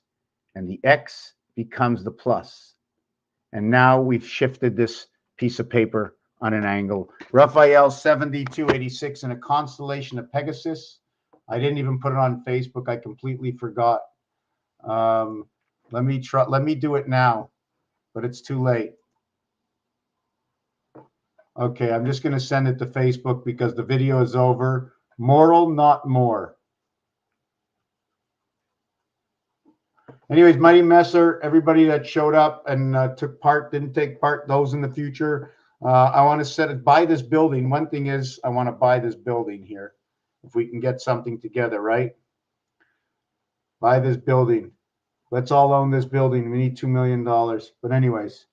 and the x becomes the plus. And now we've shifted this piece of paper on an angle. Raphael 7286 in a constellation of Pegasus. I didn't even put it on Facebook. I completely forgot. Let me do it now, but it's too late. Okay, I'm just going to send it to Facebook because the video is over. Moral, not more. Anyways, Mighty Messer, everybody that showed up and took part, didn't take part, those in the future. I want to buy this building. One thing is I want to buy this building here. If we can get something together, right? Buy this building. Let's all own this building. We need $2 million. But anyways,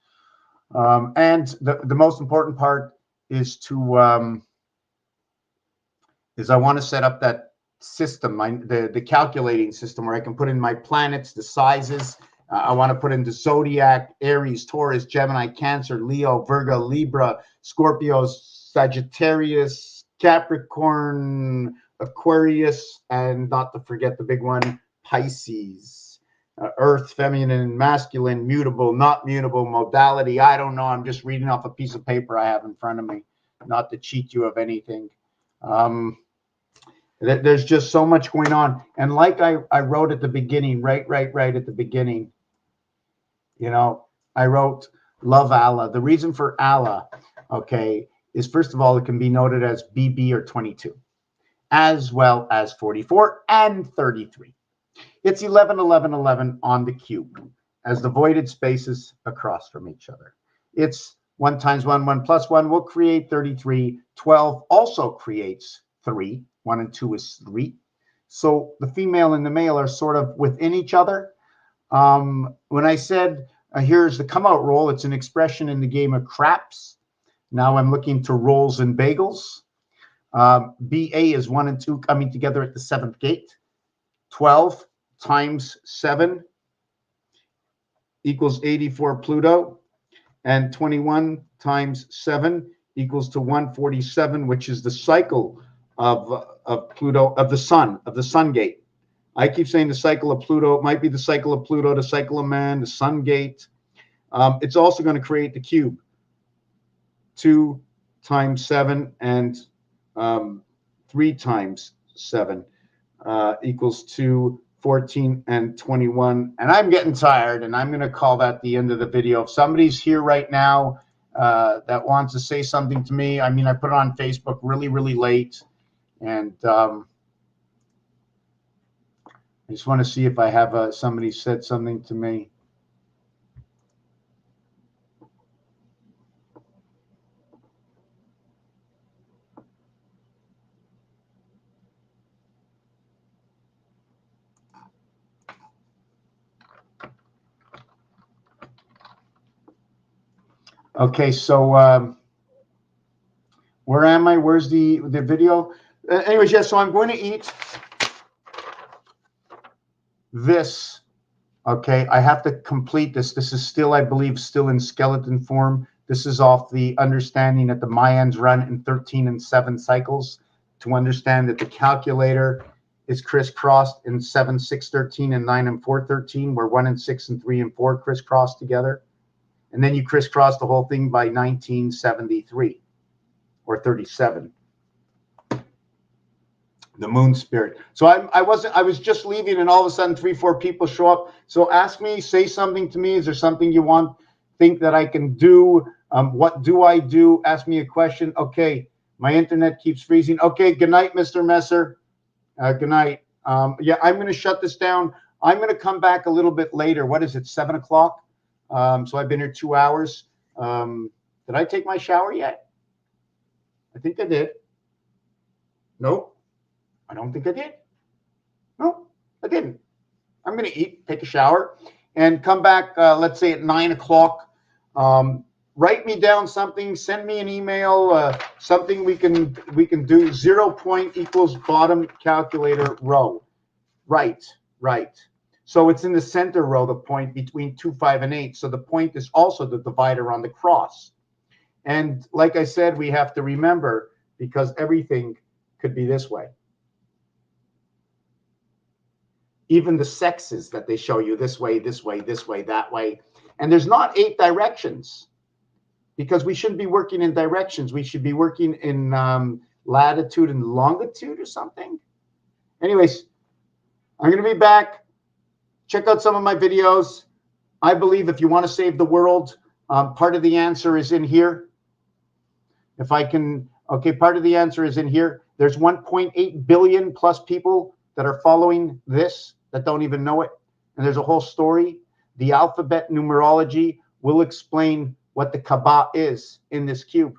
and the most important part is to I want to set up that system, the calculating system where I can put in my planets, the sizes. I want to put in the zodiac: Aries, Taurus, Gemini, Cancer, Leo, Virgo, Libra, Scorpio, Sagittarius, Capricorn, Aquarius, and not to forget the big one, Pisces. Earth, feminine, masculine, mutable, not mutable, modality. I don't know. I'm just reading off a piece of paper I have in front of me, not to cheat you of anything. There's just so much going on. And like I wrote at the beginning, right at the beginning, you know, I wrote love ALLA. The reason for ALLA, okay, is first of all, it can be noted as BB or 22, as well as 44 and 33. It's 11, 11, 11 on the cube as the voided spaces across from each other. It's 1 times 1, 1 plus 1 will create 33. 12 also creates 3. 1 and 2 is 3. So the female and the male are sort of within each other. When I said, here's the come out roll, it's an expression in the game of craps. Now I'm looking to rolls and bagels. BA is 1 and 2 coming together at the 7th gate. 12 times 7 equals 84 Pluto. And 21 times 7 equals to 147, which is the cycle of Pluto, of the sun gate. I keep saying the cycle of Pluto. It might be the cycle of Pluto, the cycle of man, the sun gate. It's also going to create the cube. 2 times 7 and 3 times 7 equals to 14 and 21. And I'm getting tired, and I'm going to call that the end of the video. If somebody's here right now that wants to say something to me, I mean, I put it on Facebook really, really late. And I just want to see if I have somebody said something to me. Okay, so where am I? Where's the video? Anyways, yeah, so I'm going to eat this. Okay, I have to complete this. This is still, I believe, still in skeleton form. This is off the understanding that the Mayans run in 13 and 7 cycles, to understand that the calculator is crisscrossed in 7, 6, 13, and 9 and 4, 13, where 1 and 6 and 3 and 4 crisscross together. And then you crisscross the whole thing by 1973 or 37. The moon spirit. So I was just leaving, and all of a sudden 3, 4 people show up. So ask me, say something to me. Is there something you think that I can do? What do I do? Ask me a question. Okay, my internet keeps freezing. Okay, good night, Mr. Messer. Good night. Yeah, I'm going to shut this down. I'm going to come back a little bit later. What is it, 7 o'clock? So I've been here 2 hours. Did I take my shower yet? I think I did. Nope. I don't think I did. No, I didn't. I'm going to eat, take a shower, and come back, let's say at 9 o'clock. Write me down something, send me an email, something we can do. 0 point equals bottom calculator row. Right. So it's in the center row, the point between 2, 5, and 8. So the point is also the divider on the cross. And like I said, we have to remember, because everything could be this way. Even the sexes that they show you, this way, this way, this way, that way. And there's not 8 directions, because we shouldn't be working in directions. We should be working in latitude and longitude or something. Anyways, I'm going to be back. Check out some of my videos. I believe if you want to save the world, part of the answer is in here. If I can, okay, part of the answer is in here. There's 1.8 billion plus people that are following this that don't even know it. And there's a whole story. The alphabet numerology will explain what the Kaaba is in this cube.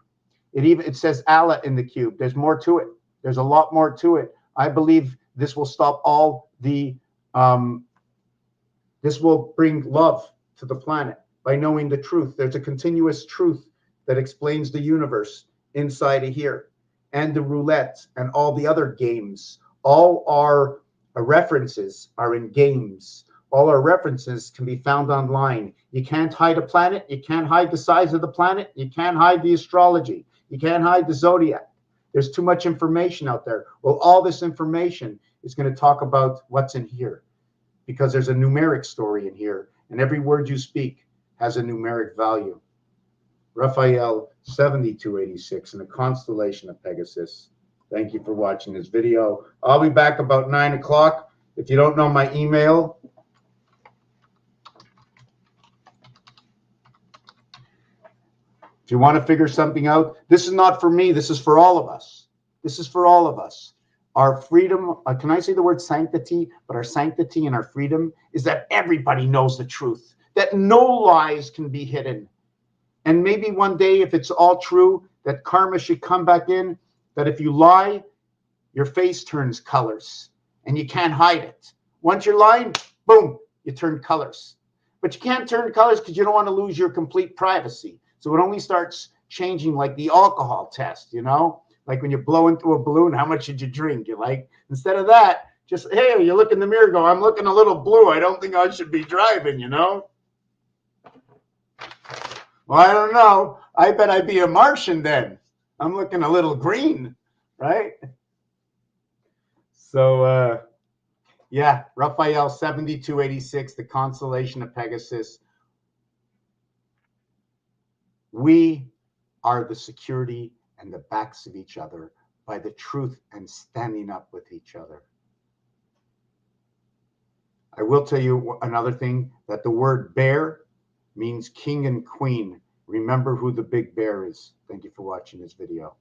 It says Allah in the cube. There's more to it. There's a lot more to it. I believe this will stop all the, this will bring love to the planet by knowing the truth. There's a continuous truth that explains the universe inside of here, and the roulette and all the other games. All our references are in games. All our references can be found online. You can't hide a planet. You can't hide the size of the planet. You can't hide the astrology. You can't hide the zodiac. There's too much information out there. Well, all this information is going to talk about what's in here, because there's a numeric story in here, and every word you speak has a numeric value. Raphael 7286 in the constellation of Pegasus. Thank you for watching this video. I'll be back about 9 o'clock. If you don't know my email, if you want to figure something out, this is not for me. This is for all of us. This is for all of us. Our freedom, can I say the word sanctity? But our sanctity and our freedom is that everybody knows the truth, that no lies can be hidden. And maybe one day, if it's all true, that karma should come back in, that if you lie, your face turns colors and you can't hide it. Once you're lying, boom, you turn colors. But you can't turn colors because you don't want to lose your complete privacy. So it only starts changing, like the alcohol test, you know? Like when you blow into a balloon, how much did you drink? You like, instead of that, just, hey, you look in the mirror, go, I'm looking a little blue. I don't think I should be driving, you know? Well, I don't know. I bet I'd be a Martian then. I'm looking a little green, right? So, yeah, Raphael 7286, the constellation of Pegasus. We are the security and the backs of each other by the truth and standing up with each other. I will tell you another thing, that the word bear means king and queen. Remember who the big bear is. Thank you for watching this video.